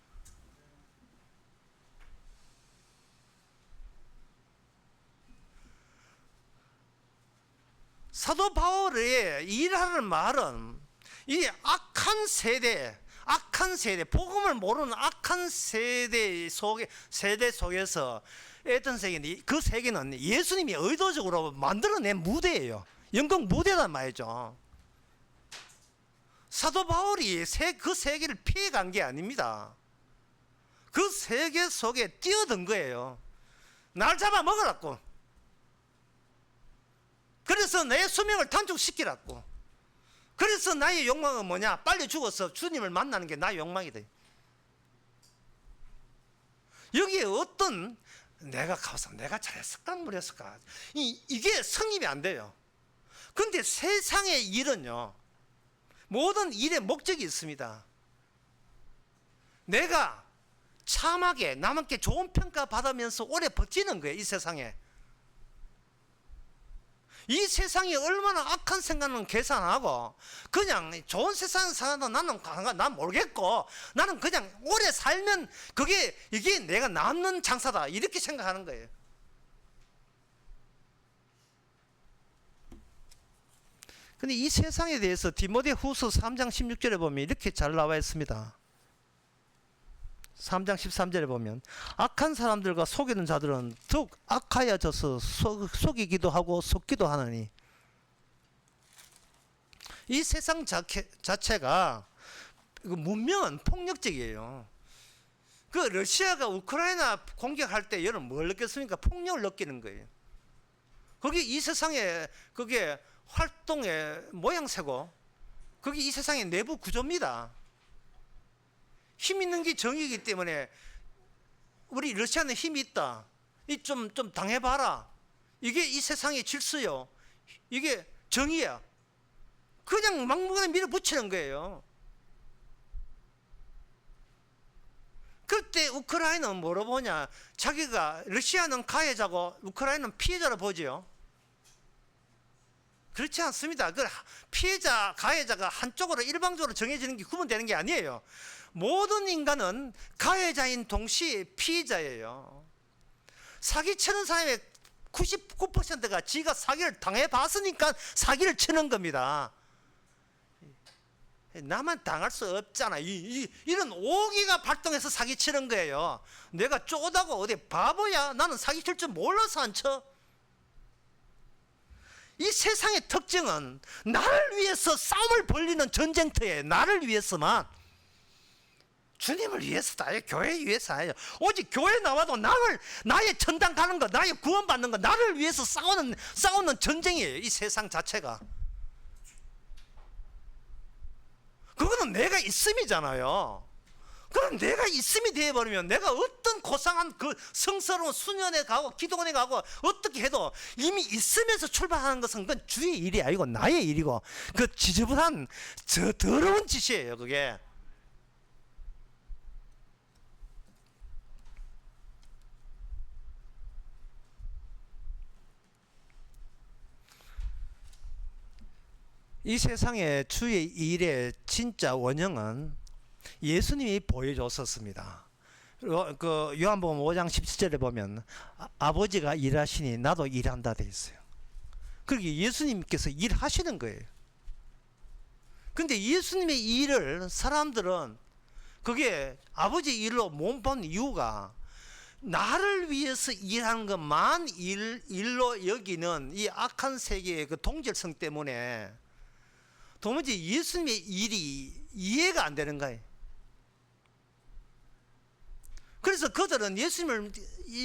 Speaker 1: 사도 바울의 일하는 말은 이 악한 세대, 복음을 모르는 악한 세대 속에서 했던 세계인데, 그 세계는 예수님이 의도적으로 만들어낸 무대예요. 연극 무대란 말이죠. 사도 바울이 그 세계를 피해간 게 아닙니다. 그 세계 속에 뛰어든 거예요. 날 잡아먹으라고. 그래서 내 수명을 단축시키라고. 그래서 나의 욕망은 뭐냐? 빨리 죽어서 주님을 만나는 게 나의 욕망이다. 여기에 어떤 내가 가서 내가 잘했을까 못했을까, 이게 성립이 안 돼요. 그런데 세상의 일은요, 모든 일의 목적이 있습니다. 내가 참하게 남한테 좋은 평가 받으면서 오래 버티는 거예요. 이 세상에. 이 세상이 얼마나 악한 생각은 계산하고 그냥 좋은 세상 사는 난 모르겠고 나는 그냥 오래 살면 이게 내가 남는 장사다 이렇게 생각하는 거예요. 근데 이 세상에 대해서 디모데후서 3장 16절에 보면 이렇게 잘 나와 있습니다. 3장 13절에 보면 악한 사람들과 속이는 자들은 더욱 악하여져서 속이기도 하고 속기도 하느니, 이 세상 자체가 문명은 폭력적이에요. 그 러시아가 우크라이나 공격할 때 여러분 뭘 느꼈습니까? 폭력을 느끼는 거예요. 그게 이 세상의 그게 활동의 모양새고 그게 이 세상의 내부 구조입니다. 힘 있는 게 정의이기 때문에 우리 러시아는 힘이 있다, 좀 당해봐라, 이게 이 세상의 질서요, 이게 정의야. 그냥 막무가내 밀어붙이는 거예요. 그때 우크라이나는 뭐로 보냐? 자기가 러시아는 가해자고 우크라이나는 피해자로 보지요. 그렇지 않습니다. 그 피해자, 가해자가 한쪽으로 일방적으로 정해지는 게 구분되는 게 아니에요. 모든 인간은 가해자인 동시에 피해자예요. 사기치는 사람의 99%가 지가 사기를 당해봤으니까 사기를 치는 겁니다. 나만 당할 수 없잖아. 이런 오기가 발동해서 사기치는 거예요. 내가 쪼다고 어디 바보야? 나는 사기칠 줄 몰라서 안 쳐. 이 세상의 특징은 나를 위해서 싸움을 벌리는 전쟁터에 나를 위해서만, 주님을 위해서도 아니에요. 교회 위해서 아니에요. 오직 교회 나와도 나의 천당 가는 거, 나의 구원 받는 거, 나를 위해서 싸우는 전쟁이에요. 이 세상 자체가. 그거는 내가 있음이잖아요. 그럼 내가 있음이 되어버리면 내가 어떤 고상한 그 성스러운 수련에 가고 기도원에 가고 어떻게 해도 이미 있으면서 출발하는 것은 그건 주의 일이 아니고 나의 일이고, 그 지저분한 저 더러운 짓이에요. 그게. 이 세상의 주의 일의 진짜 원형은 예수님이 보여줬었습니다. 그 요한복음 5장 17절에 보면 아버지가 일하시니 나도 일한다 돼 있어요. 그렇게 예수님께서 일하시는 거예요. 근데 예수님의 일을 사람들은 그게 아버지 일로 못 본 이유가, 나를 위해서 일하는 것만 일로 여기는 이 악한 세계의 그 동질성 때문에 도무지 예수님의 일이 이해가 안 되는 거예요. 그래서 그들은 예수님을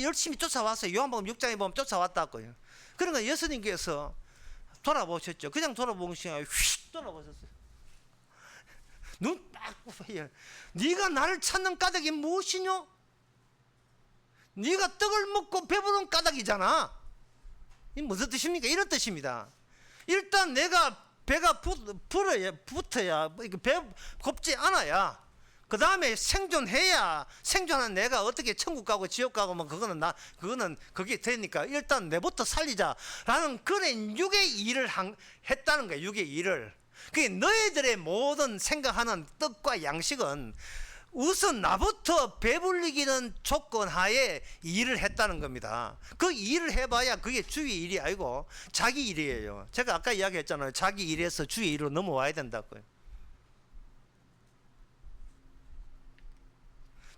Speaker 1: 열심히 쫓아왔어요. 요한복음 6장에 보면 쫓아왔다고요. 그러니까 예수님께서 돌아보셨죠. 그냥 돌아보신 게 아니라 휙 돌아보셨어요. 눈 딱 보세요. 네가 나를 찾는 까닭이 무엇이뇨? 네가 떡을 먹고 배부른 까닭이잖아. 이 무슨 뜻입니까? 이런 뜻입니다. 일단 내가 배가 붙어야 배 곱지 않아야, 그 다음에 생존해야, 생존한 내가 어떻게 천국 가고 지옥 가고 뭐 그거는 그게 되니까 일단 내부터 살리자라는 그런 육의 일을 했다는 거예요. 육의 일을. 그게 너희들의 모든 생각하는 뜻과 양식은 우선 나부터 배불리기는 조건 하에 일을 했다는 겁니다. 그 일을 해봐야 그게 주의 일이 아니고 자기 일이에요. 제가 아까 이야기했잖아요. 자기 일에서 주의 일로 넘어와야 된다고요.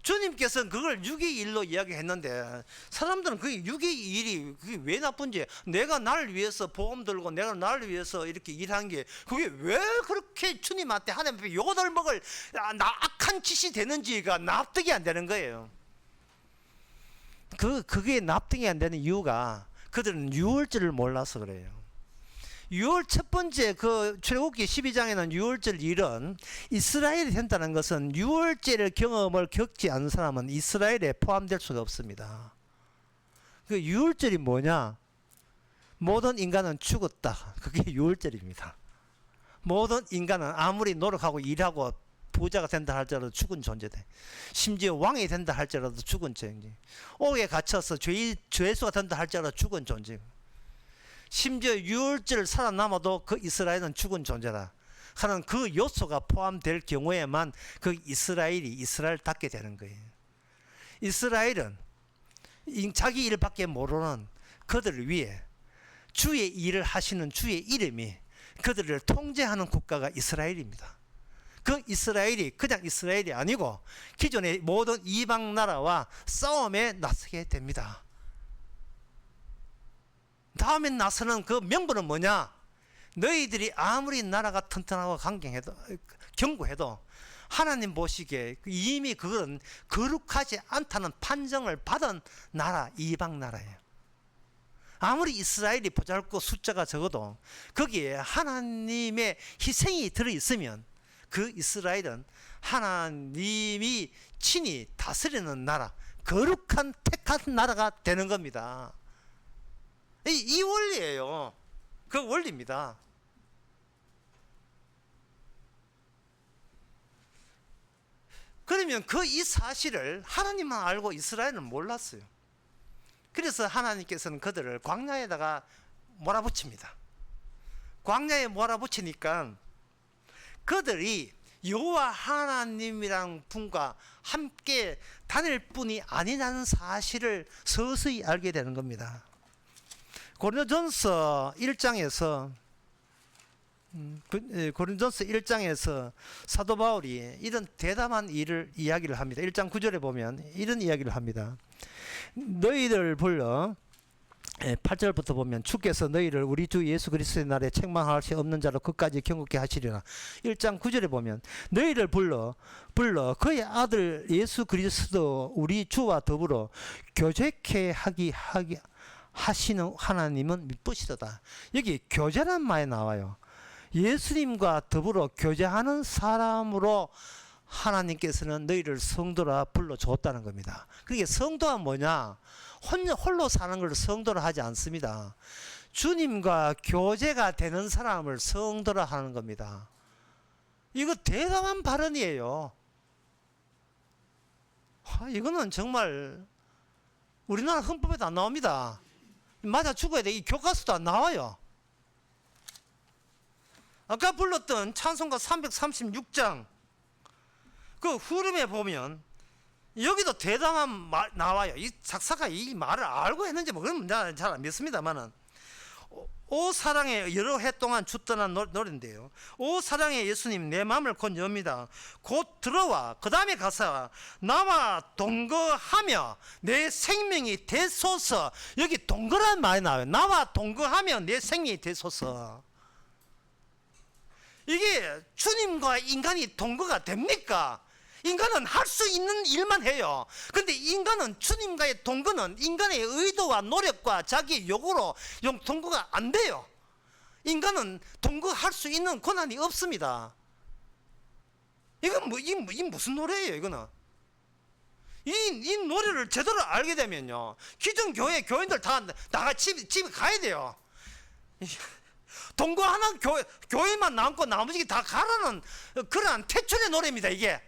Speaker 1: 주님께서는 그걸 육의 일로 이야기했는데 사람들은 그 육의 일이 그게 왜 나쁜지, 내가 나를 위해서 보험 들고 내가 나를 위해서 이렇게 일한 게 그게 왜 그렇게 주님한테 하나님 앞에 욕을 먹을 악한 짓이 되는지가 납득이 안 되는 거예요. 그게 납득이 안 되는 이유가 그들은 유월절을 몰라서 그래요. 6월 첫 번째 그 출애굽기 12장에는 6월절 일은 이스라엘이 된다는 것은 6월절의 경험을 겪지 않은 사람은 이스라엘에 포함될 수가 없습니다. 그 6월절이 뭐냐? 모든 인간은 죽었다. 그게 6월절입니다. 모든 인간은 아무리 노력하고 일하고 부자가 된다 할지라도 죽은 존재다. 심지어 왕이 된다 할지라도 죽은 존재. 옥에 갇혀서 죄수가 된다 할지라도 죽은 존재. 심지어 유월절 살아남아도 그 이스라엘은 죽은 존재다 하는 그 요소가 포함될 경우에만 그 이스라엘이 이스라엘답게 되는 거예요. 이스라엘은 자기 일밖에 모르는 그들을 위해 주의 일을 하시는 주의 이름이 그들을 통제하는 국가가 이스라엘입니다. 그 이스라엘이 그냥 이스라엘이 아니고 기존의 모든 이방 나라와 싸움에 나서게 됩니다. 다음에 나서는 그 명분은 뭐냐? 너희들이 아무리 나라가 튼튼하고 견고해도 하나님 보시기에 이미 그건 거룩하지 않다는 판정을 받은 나라, 이방 나라예요. 아무리 이스라엘이 보잘것 숫자가 적어도 거기에 하나님의 희생이 들어있으면 그 이스라엘은 하나님이 친히 다스리는 나라, 거룩한 택한 나라가 되는 겁니다. 이 원리예요. 그 원리입니다. 그러면 그 이 사실을 하나님만 알고 이스라엘은 몰랐어요. 그래서 하나님께서는 그들을 광야에다가 몰아붙입니다. 광야에 몰아붙이니까 그들이 여호와 하나님이란 분과 함께 다닐 뿐이 아니라는 사실을 서서히 알게 되는 겁니다. 고린도전서 1장에서 고린도서 1장에서 사도 바울이 이런 대담한 이야기를 합니다. 1장 9절에 보면 이런 이야기를 합니다. 너희를 불러 8절부터 보면 주께서 너희를 우리 주 예수 그리스도의 날에 책망할 수 없는 자로 끝까지 경고케 하시리라. 1장 9절에 보면 너희를 불러 그의 아들 예수 그리스도 우리 주와 더불어 교제케 하시는 하나님은 미쁘시도다. 여기 교제란 말이 나와요. 예수님과 더불어 교제하는 사람으로 하나님께서는 너희를 성도라 불러줬다는 겁니다. 그게 성도가 뭐냐? 홀로 사는 걸 성도라 하지 않습니다. 주님과 교제가 되는 사람을 성도라 하는 겁니다. 이거 대단한 발언이에요. 이거는 정말 우리나라 헌법에도 안 나옵니다. 맞아 죽어야 돼. 이 교과서도 안 나와요. 아까 불렀던 찬송가 336장 그 후렴에 보면 여기도 대담한 말 나와요. 이 작사가 이 말을 알고 했는지 뭐 그건 잘 안 믿습니다만은 오 사랑의 여러 해 동안 주 떠난 노래인데요. 오 사랑의 예수님 내 마음을 곧 엽니다. 곧 들어와. 그 다음에 가사 나와 동거하며 내 생명이 되소서. 여기 동거란 말이 나와요. 나와 동거하며 내 생명이 되소서. 이게 주님과 인간이 동거가 됩니까? 인간은 할 수 있는 일만 해요. 근데 인간은 주님과의 동거는 인간의 의도와 노력과 자기 욕으로 동거가 안 돼요. 인간은 동거할 수 있는 권한이 없습니다. 이건 이 무슨 노래예요, 이거는? 이 노래를 제대로 알게 되면요. 기존 교인들 다 집에 가야 돼요. 동거하는 교회만 남고 나머지 다 가라는 그러한 퇴출의 노래입니다, 이게.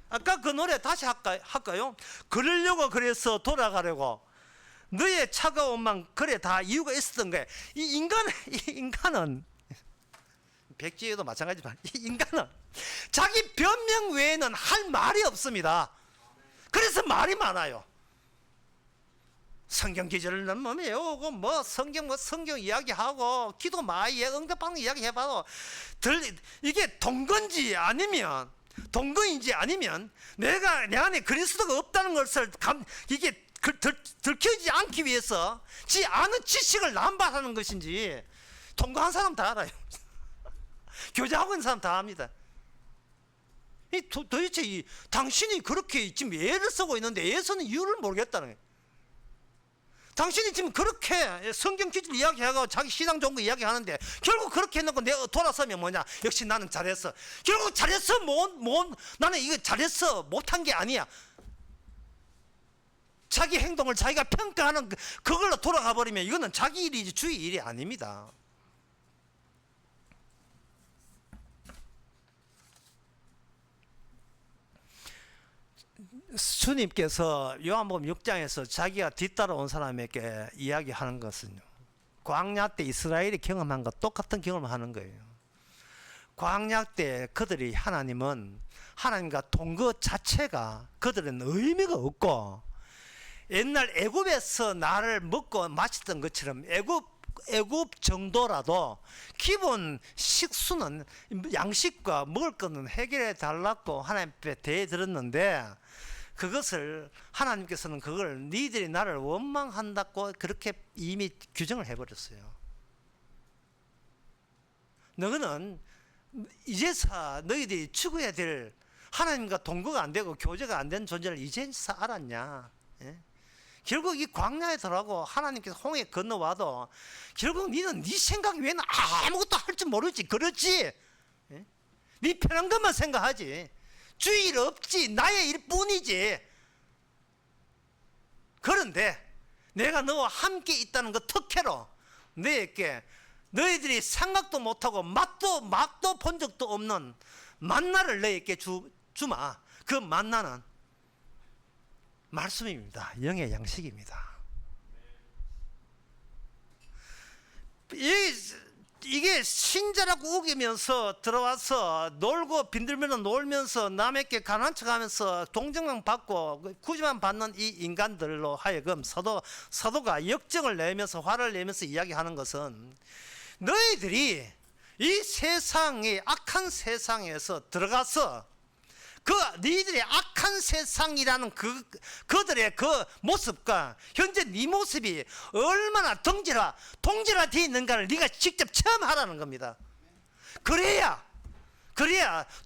Speaker 1: 아까 그 노래 다시 할까요? 그러려고 그래서 돌아가려고 너의 차가움만 그래 다 이유가 있었던 거예요. 이 인간은 백지에도 마찬가지지만 이 인간은 자기 변명 외에는 할 말이 없습니다. 그래서 말이 많아요. 성경 기절을 뭐 외우고 뭐 성경 이야기하고 기도 많이 응답하는 이야기 해봐도 이게 동건지 아니면 동거인지 아니면 내 안에 그리스도가 없다는 것을 이게 들켜지지 않기 위해서 지 아는 지식을 남발하는 것인지 동거한 사람 다 알아요. 교제하고 있는 사람 다 압니다. 도대체 당신이 그렇게 지금 예를 쓰고 있는데 예서는 이유를 모르겠다는 거예요. 당신이 지금 그렇게 성경 기준 이야기하고 자기 신앙 좋은 거 이야기하는데 결국 그렇게 해놓고 내가 돌아서면 뭐냐? 역시 나는 잘했어. 결국 잘했어. 나는 이거 잘했어. 못한 게 아니야. 자기 행동을 자기가 평가하는 그걸로 돌아가 버리면 이거는 자기 일이지 주의 일이 아닙니다. 주님께서 요한복음 6장에서 자기가 뒤따라온 사람에게 이야기하는 것은요, 광야 때 이스라엘이 경험한 것 똑같은 경험을 하는 거예요. 광야 때 그들이 하나님은 하나님과 동거 자체가 그들은 의미가 없고 옛날 애굽에서 나를 먹고 마셨던 것처럼 애굽 정도라도 기본 식수는 양식과 먹을 것은 해결해 달라고 하나님 앞에 대들었는데 그것을 하나님께서는 그걸 니들이 나를 원망한다고 그렇게 이미 규정을 해버렸어요. 너희는 이제서 너희들이 추구해야 될 하나님과 동거가 안 되고 교제가 안 되는 존재를 이제서 알았냐? 예? 결국 이 광야에 들어가고 하나님께서 홍해 건너와도 결국 너는 네 생각 외에는 아무것도 할 줄 모르지. 그렇지? 예? 네 편한 것만 생각하지. 주의 일 없지. 나의 일뿐이지. 그런데 내가 너와 함께 있다는 그 특혜로 너에게 너희들이 생각도 못하고 맛도 본 적도 없는 만나를 너에게 주마. 그 만나는 말씀입니다. 영의 양식입니다. 이게 신자라고 우기면서 들어와서 놀고 빈들면서 놀면서 남에게 가난한 척하면서 동정만 받고 구제만 받는 이 인간들로 하여금 사도가 역정을 내면서 화를 내면서 이야기하는 것은 너희들이 이 세상의 악한 세상에서 들어가서 그 너희들의 악한 세상이라는 그들의 그 모습과 현재 네 모습이 얼마나 동질화되어 있는가를 네가 직접 체험하라는 겁니다. 그래야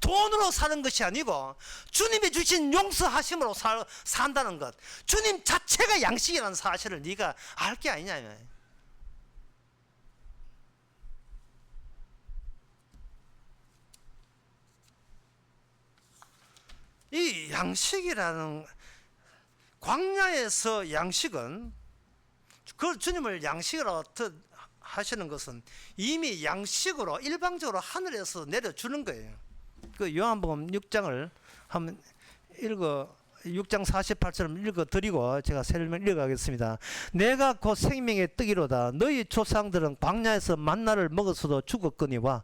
Speaker 1: 돈으로 사는 것이 아니고 주님이 주신 용서하심으로 산다는 것, 주님 자체가 양식이라는 사실을 네가 알 게 아니냐. 이 양식이라는, 광야에서 양식은, 그 주님을 양식이라고 하시는 것은 이미 양식으로 일방적으로 하늘에서 내려주는 거예요. 그 요한복음 6장을 한번 6장 48처럼 읽어드리고 제가 설명 읽어가겠습니다. 내가 곧 생명의 떡이로다. 너희 조상들은 광야에서 만나를 먹었어도 죽었거니와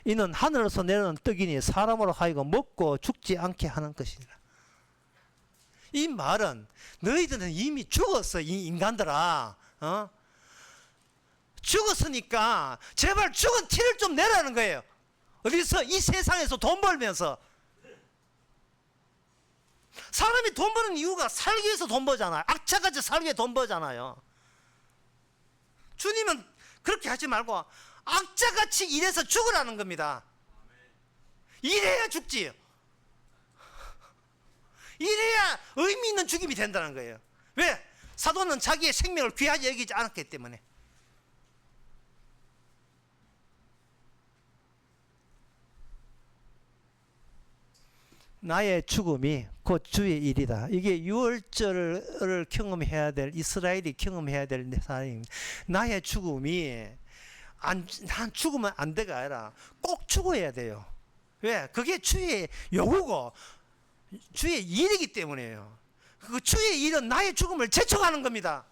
Speaker 1: 이는 하늘에서 내려오는 떡이니 사람으로 하여금 먹고 죽지 않게 하는 것이니라. 이 말은 너희들은 이미 죽었어. 이 인간들아, 죽었으니까 제발 죽은 티를 좀 내라는 거예요. 어디서? 이 세상에서 돈 벌면서. 사람이 돈 버는 이유가 살기 위해서 돈 벌잖아요. 악착같이 살기 위해 돈 벌잖아요. 주님은 그렇게 하지 말고 악자같이 일해서 죽으라는 겁니다. 이래야 죽지. 이래야 의미 있는 죽임이 된다는 거예요. 왜? 사도는 자기의 생명을 귀하게 여기지 않았기 때문에. 나의 죽음이 곧 주의 일이다. 이게 유월절을 경험해야 될, 이스라엘이 경험해야 될 사람입니다. 나의 죽음이 난 죽으면 안 돼가 아니라 꼭 죽어야 돼요. 왜? 그게 주의 요구고 주의 일이기 때문에요. 그 주의 일은 나의 죽음을 제청하는 겁니다.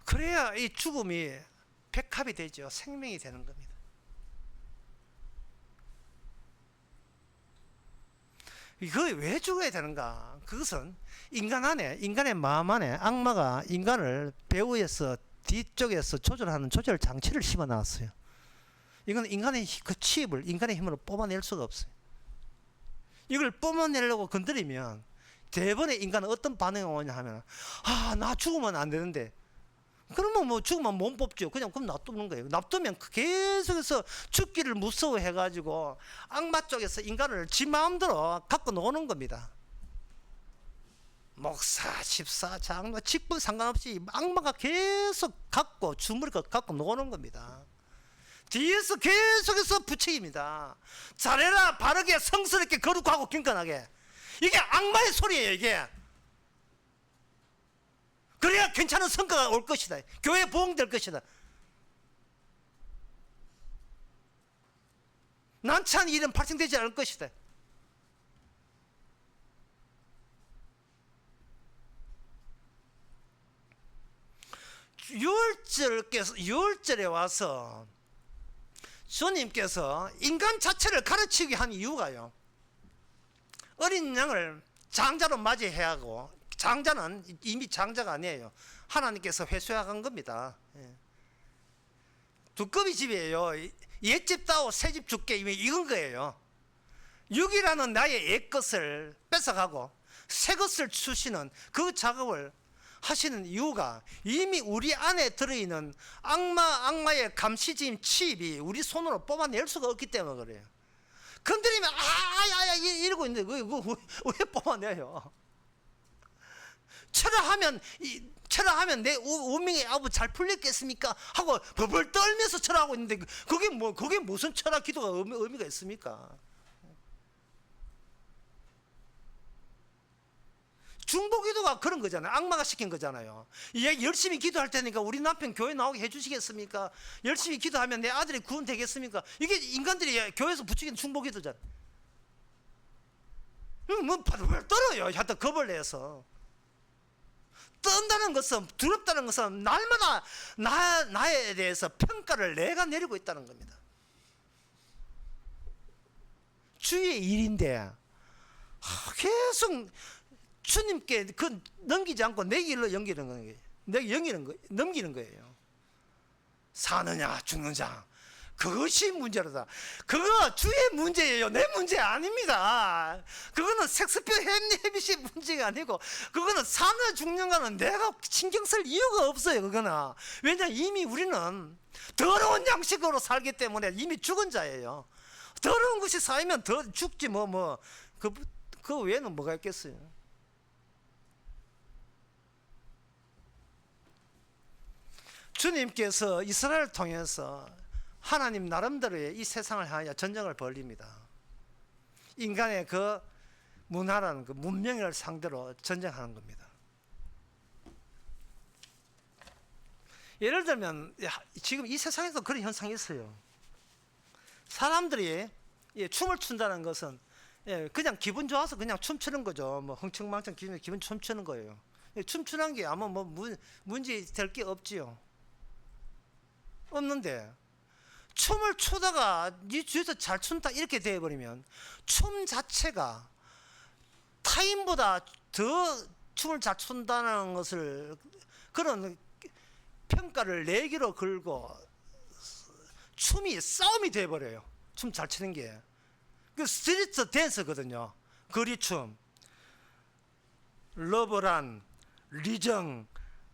Speaker 1: 그래야 이 죽음이 백합이 되죠. 생명이 되는 겁니다. 이거 왜 죽어야 되는가? 그것은 인간의 마음 안에 악마가 인간을 배후에서 뒤쪽에서 조절하는 조절 장치를 심어 놨어요. 이건 인간의 그 치입을 인간의 힘으로 뽑아낼 수가 없어요. 이걸 뽑아내려고 건드리면 대번에 인간은 어떤 반응이 오냐 하면, 나 죽으면 안 되는데. 그러면 뭐 죽으면 못 뽑죠. 그럼 놔두는 거예요. 놔두면 계속해서 죽기를 무서워해가지고 악마 쪽에서 인간을 지 마음대로 갖고 노는 겁니다. 목사, 집사, 장로, 직분 상관없이 악마가 계속 주무르고 갖고 노는 겁니다. 뒤에서 계속해서 부추깁니다. 잘해라, 바르게, 성스럽게, 거룩하고 경건하게. 이게 악마의 소리예요, 이게. 그래야 괜찮은 성과가 올 것이다. 교회 부흥될 것이다. 난처한 일은 발생되지 않을 것이다. 유월절에 와서 주님께서 인간 자체를 가르치게 한 이유가요, 어린 양을 장자로 맞이해야 하고, 장자는 이미 장자가 아니에요. 하나님께서 회수한 겁니다. 두꺼비 집이에요. 옛집 따오 새집 줄게, 이건 거예요. 육이라는 나의 옛 것을 뺏어가고 새 것을 주시는 그 작업을 하시는 이유가, 이미 우리 안에 들어있는 악마의 감시짐 치입이 우리 손으로 뽑아낼 수가 없기 때문에 그래요. 건드리면 이러고 있는데 왜 뽑아내요? 철하면 내 운명의 아부 잘 풀렸겠습니까? 하고 벌벌 떨면서 철하고 있는데 그게 무슨 철학 기도가 의미가 있습니까? 중보 기도가 그런 거잖아요. 악마가 시킨 거잖아요. 열심히 기도할 테니까 우리 남편 교회 나오게 해주시겠습니까? 열심히 기도하면 내 아들이 구원되겠습니까? 이게 인간들이 교회에서 부추긴 중보 기도잖아요. 뭐 벌벌 떨어요. 하여튼 겁을 내서. 떤다는 것은, 두렵다는 것은 날마다 나에 대해서 평가를 내가 내리고 있다는 겁니다. 주의 일인데 계속 주님께 그 넘기지 않고 내 길로 넘기는 거예요. 넘기는 거예요. 사느냐 죽느냐 그것이 문제로다. 그거 주의 문제예요. 내 문제 아닙니다. 그거는 섹스피어 햄릿이 문제가 아니고 그거는 사느냐 죽느냐는 내가 신경 쓸 이유가 없어요. 그거는 왜냐 이미 우리는 더러운 양식으로 살기 때문에 이미 죽은 자예요. 더러운 것이 쌓이면 더 죽지 그 외에는 뭐가 있겠어요. 주님께서 이스라엘을 통해서 하나님 나름대로의 이 세상을 향하여 전쟁을 벌립니다. 인간의 그 문화라는 그 문명을 상대로 전쟁하는 겁니다. 예를 들면 지금 이 세상에서 그런 현상이 있어요. 사람들이 춤을 춘다는 것은 그냥 기분 좋아서 그냥 춤추는 거죠. 뭐 흥청망청 기분 춤추는 거예요. 춤추는 게 아마 뭐 문제 될 게 없지요. 없는데 춤을 추다가 네 주에서 잘 춘다 이렇게 되어버리면 춤 자체가 타인보다 더 춤을 잘 춘다는 것을 그런 평가를 내기로 걸고 춤이 싸움이 되어버려요. 춤 잘 추는 게. 그 스트리트 댄스거든요. 거리춤. 러브란, 리정,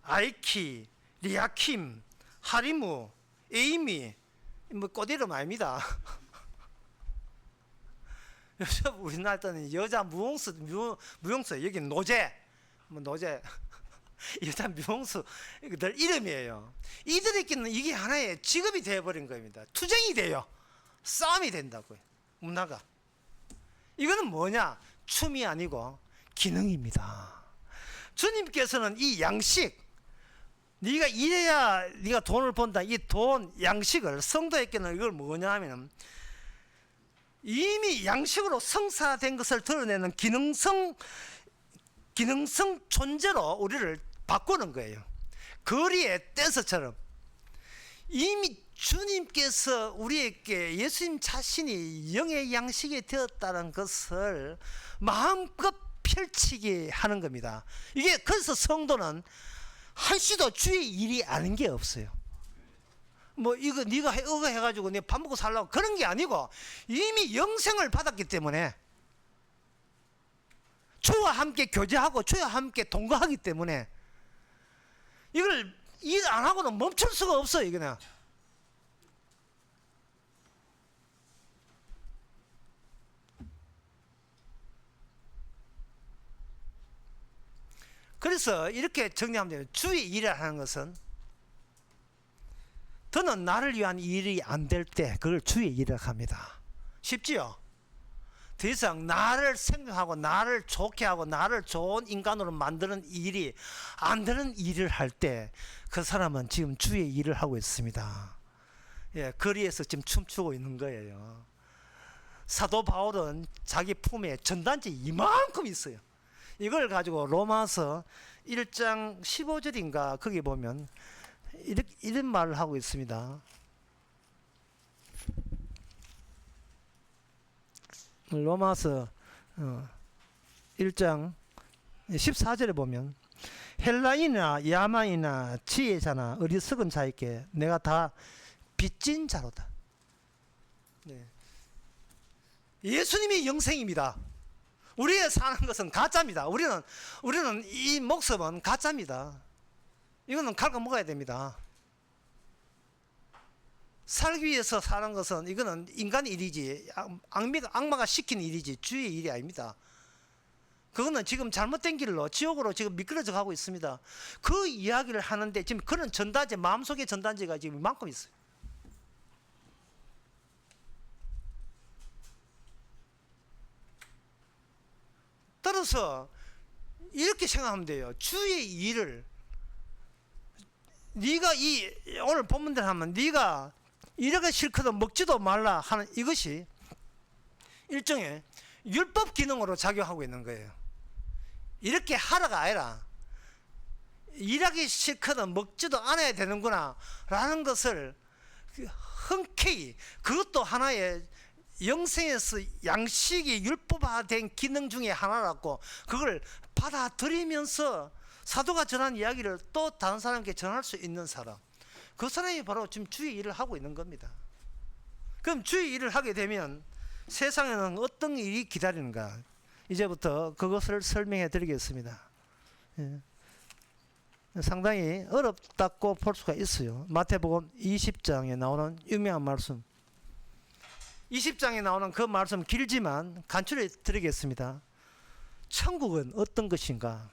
Speaker 1: 아이키, 리아킴, 하리무, 에이미 뭐 꽃이름 아닙니다. 요즘 우리나라 때는 여자 무용수 여기 노제 여자 무용수들 이름이에요. 이들에게는 이게 하나의 직업이 되어버린 겁니다. 투쟁이 돼요. 싸움이 된다고요. 문화가. 이거는 뭐냐? 춤이 아니고 기능입니다. 주님께서는 이 양식, 네가 이래야 네가 돈을 번다, 이 돈 양식을 성도에게는 이걸 뭐냐 하면 이미 양식으로 성사된 것을 드러내는 기능성 존재로 우리를 바꾸는 거예요. 거리의 댄서처럼. 이미 주님께서 우리에게 예수님 자신이 영의 양식이 되었다는 것을 마음껏 펼치게 하는 겁니다. 이게 그래서 성도는 한시도 주의 일이 아닌 게 없어요. 뭐 이거 네가 이거 해가지고 내가 밥 먹고 살라고 그런 게 아니고 이미 영생을 받았기 때문에 주와 함께 교제하고 주와 함께 동거하기 때문에 이걸 일 안 하고는 멈출 수가 없어요. 이거는. 그래서 이렇게 정리하면 돼요. 주의 일을 하는 것은 더는 나를 위한 일이 안 될 때 그걸 주의 일이라고 합니다. 쉽지요? 더 이상 나를 생각하고 나를 좋게 하고 나를 좋은 인간으로 만드는 일이 안 되는 일을 할 때 그 사람은 지금 주의 일을 하고 있습니다. 예, 거리에서 지금 춤추고 있는 거예요. 사도 바울은 자기 품에 전단지 이만큼 있어요. 이걸 가지고 로마서 1장 15절인가 거기 보면 이런 말을 하고 있습니다. 로마서 1장 14절에 보면 헬라인이나 야만이나 지혜자나 어리석은 자에게 내가 다 빚진 자로다. 네. 예수님이 영생입니다. 우리의 사는 것은 가짜입니다. 우리는 이 목숨은 가짜입니다. 이거는 갈아 먹어야 됩니다. 살기 위해서 사는 것은 이거는 인간 일이지 악마가 시킨 일이지 주의 일이 아닙니다. 그거는 지금 잘못된 길로 지옥으로 지금 미끄러져 가고 있습니다. 그 이야기를 하는데 지금 그런 전단지 마음속의 전단지가 지금 이만큼 있어요. 따라서 이렇게 생각하면 돼요. 주의 일을 네가 오늘 본문대로 하면 네가 이렇게 싫거든 먹지도 말라 하는 이것이 일종의 율법 기능으로 작용하고 있는 거예요. 이렇게 하라가 아니라 일하기 싫거든 먹지도 않아야 되는구나 라는 것을 흔쾌히 그것도 하나의 영생에서 양식이 율법화된 기능 중에 하나라고 그걸 받아들이면서 사도가 전한 이야기를 또 다른 사람에게 전할 수 있는 사람, 그 사람이 바로 지금 주의 일을 하고 있는 겁니다. 그럼 주의 일을 하게 되면 세상에는 어떤 일이 기다리는가, 이제부터 그것을 설명해 드리겠습니다. 예. 상당히 어렵다고 볼 수가 있어요. 마태복음 20장에 나오는 유명한 말씀, 20장에 나오는 그 말씀 길지만 간추려 드리겠습니다. 천국은 어떤 것인가?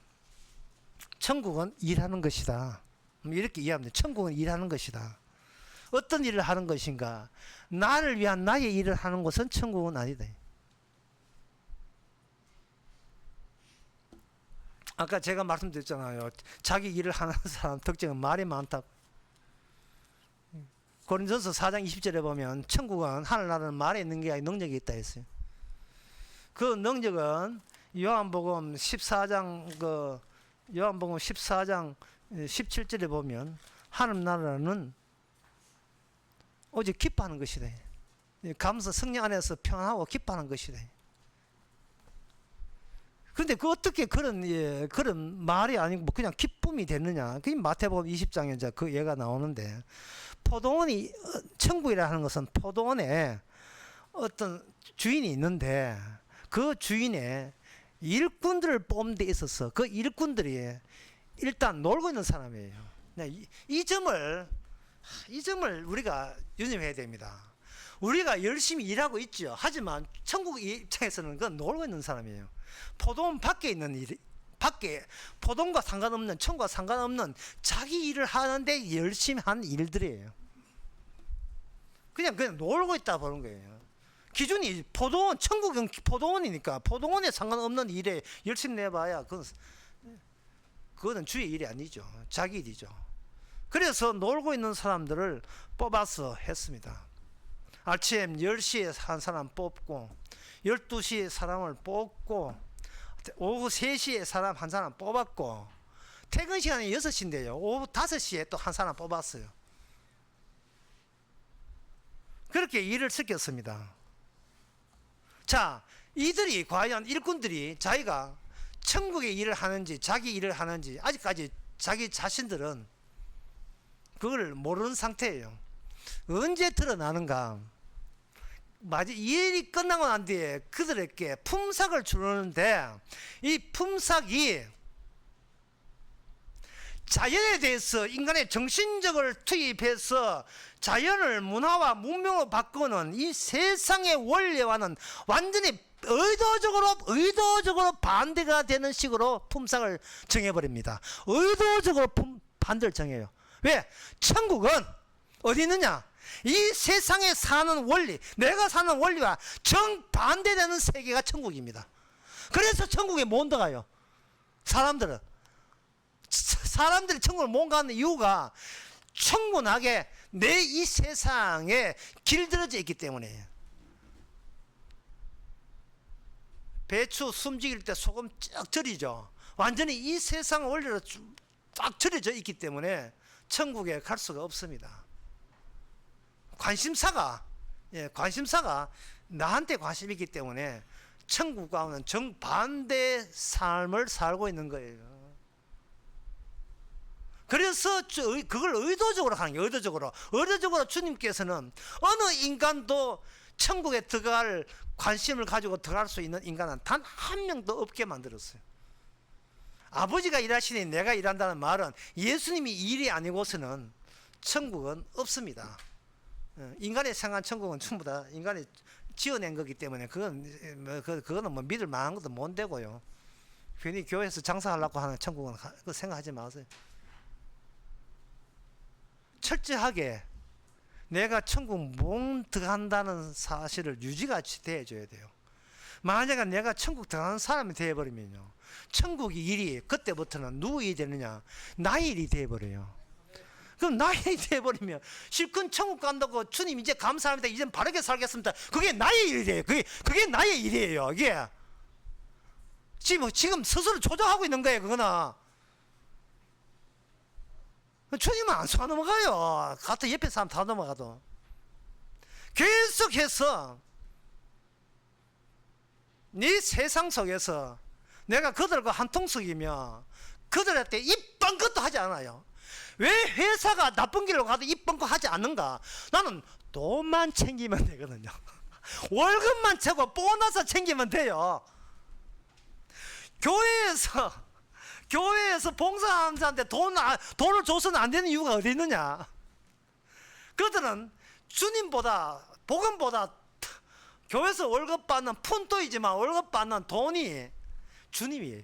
Speaker 1: 천국은 일하는 것이다. 이렇게 이해하면 돼요. 천국은 일하는 것이다. 어떤 일을 하는 것인가? 나를 위한 나의 일을 하는 것은 천국은 아니다. 아까 제가 말씀드렸잖아요. 자기 일을 하는 사람 특징은 말이 많다고. 고린도전서 4장 20절에 보면 천국은 하늘나라는 말에 있는 게 아니라 능력이 있다 했어요. 그 능력은 요한복음 14장 17절에 보면 하늘나라는 오직 기뻐하는 것이다. 감사 성령 안에서 평안하고 기뻐하는 것이다. 그런데 그 어떻게 그런 말이 아니고 그냥 기쁨이 됐느냐? 그 마태복음 20장에 이제 그 예가 나오는데, 포도원이 천국이라 하는 것은 포도원에 어떤 주인이 있는데 그 주인의 일꾼들을 뽑는 데 있어서 그 일꾼들이 일단 놀고 있는 사람이에요. 이 점을 우리가 유념해야 됩니다. 우리가 열심히 일하고 있죠. 하지만 천국 입장에서는 그건 놀고 있는 사람이에요. 포도원 밖에 있는 일, 밖에 포도원과 상관없는, 천국과 상관없는 자기 일을 하는데 열심히 하는 일들이에요. 그냥 놀고 있다 보는 거예요. 기준이 포도원, 천국은 포도원이니까 포도원에 상관없는 일에 열심히 내봐야 그거는 주의 일이 아니죠. 자기 일이죠. 그래서 놀고 있는 사람들을 뽑아서 했습니다. 아침 10시에 한 사람 뽑고, 12시에 사람을 뽑고, 오후 3시에 사람 한 사람 뽑았고, 퇴근 시간이 6시인데요. 오후 5시에 또 한 사람 뽑았어요. 그렇게 일을 시켰습니다. 자, 이들이 과연 일꾼들이 자기가 천국의 일을 하는지 자기 일을 하는지 아직까지 자기 자신들은 그걸 모르는 상태예요. 언제 드러나는가? 이 일이 끝나고 난 뒤에 그들에게 품삯을 주는데, 이 품삯이 자연에 대해서 인간의 정신적을 투입해서 자연을 문화와 문명으로 바꾸는 이 세상의 원리와는 완전히 의도적으로 반대가 되는 식으로 품삯을 정해버립니다. 의도적으로 반대를 정해요. 왜? 천국은 어디 있느냐? 이 세상에 사는 원리, 내가 사는 원리와 정반대되는 세계가 천국입니다. 그래서 천국에 못 들어가요. 사람들이 천국을 못 가는 이유가 천군하게 내 이 세상에 길들여져 있기 때문이에요. 배추 숨죽일 때 소금 쫙 절이죠. 완전히 이 세상 원리로 쫙 절여져 있기 때문에 천국에 갈 수가 없습니다. 관심사가 나한테 관심이 있기 때문에 천국과는 정반대 삶을 살고 있는 거예요. 그래서 그걸 의도적으로 하는 거예요. 의도적으로 주님께서는 어느 인간도 천국에 들어갈 관심을 가지고 들어갈 수 있는 인간은 단 한 명도 없게 만들었어요. 아버지가 일하시니 내가 일한다는 말은 예수님이 일이 아니고서는 천국은 없습니다. 인간의 생각한 천국은 전부 다 인간이 지어낸 거기 때문에 그거는 뭐 믿을 만한 것도 못 되고요. 괜히 교회에서 장사하려고 하는 천국은 그거 생각하지 마세요. 철저하게 내가 천국 못 들어간다는 사실을 유지가 되어줘야 돼요. 만약에 내가 천국 들어가는 사람이 되어버리면요, 천국의 일이 그때부터는 누구 일이 되느냐? 나의 일이 되어버려요. 그럼 나의 일이 되어버리면 실컷 천국 간다고 주님 이제 감사합니다, 이제 바르게 살겠습니다, 그게 나의 일이에요. 그게 나의 일이에요. 이게 지금 스스로 조작하고 있는 거예요. 그거는 주님은 안 쏘아 넘어가요. 같은 옆에 사람 다 넘어가도 계속해서 네 세상 속에서 내가 그들과 한통속이며 그들한테 이쁜 것도 하지 않아요. 왜 회사가 나쁜 길로 가도 이쁜 거 하지 않는가? 나는 돈만 챙기면 되거든요. 월급만 채고 보너스 챙기면 돼요. 교회에서 봉사하는 자한테 돈을 줘서는 안 되는 이유가 어디 있느냐? 그들은 주님보다 복음보다 교회에서 월급 받는 푼도이지만 월급 받는 돈이 주님이에요.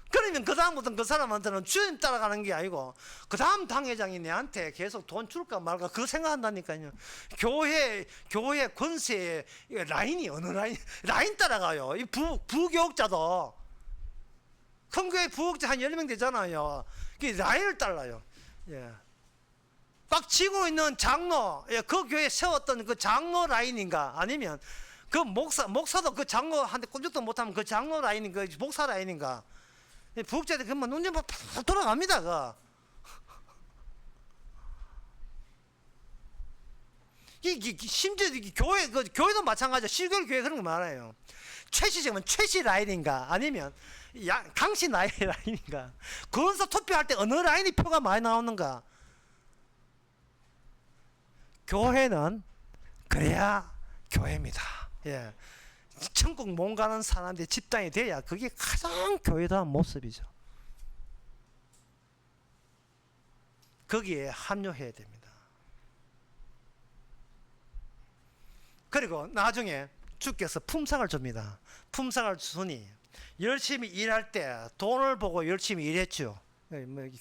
Speaker 1: 그러면 그 다음부터는 그 사람한테는 주님 따라가는 게 아니고 그 다음 당회장이 내한테 계속 돈 줄까 말까 그거 생각한다니까요. 교회 권세의 라인이 어느 라인 따라가요. 이 부교육자도 큰 교회 부교육자 한 10명 되잖아요. 그 라인을 따라요. 예. 꽉 쥐고 있는 장로, 예, 그 교회 세웠던 그 장로 라인인가 아니면 그 목사도 그 장로한테 꼼짝도 못하면 그 장로 라인인가 목사 라인인가. 부업자들 그러면 눈 좀 돌아갑니다. 심지어 교회도 마찬가지야. 실교육 교회 그런 거 많아요. 최씨적이면 최씨 라인인가 아니면 강씨 라인인가. 건서 투표할 때 어느 라인이 표가 많이 나오는가. 교회는 그래야 교회입니다. 예. 천국 못 가는 사람들이 집단이 돼야 그게 가장 교회다운 모습이죠. 거기에 합류해야 됩니다. 그리고 나중에 주께서 품상을 줍니다. 품상을 주니 열심히 일할 때 돈을 보고 열심히 일했죠.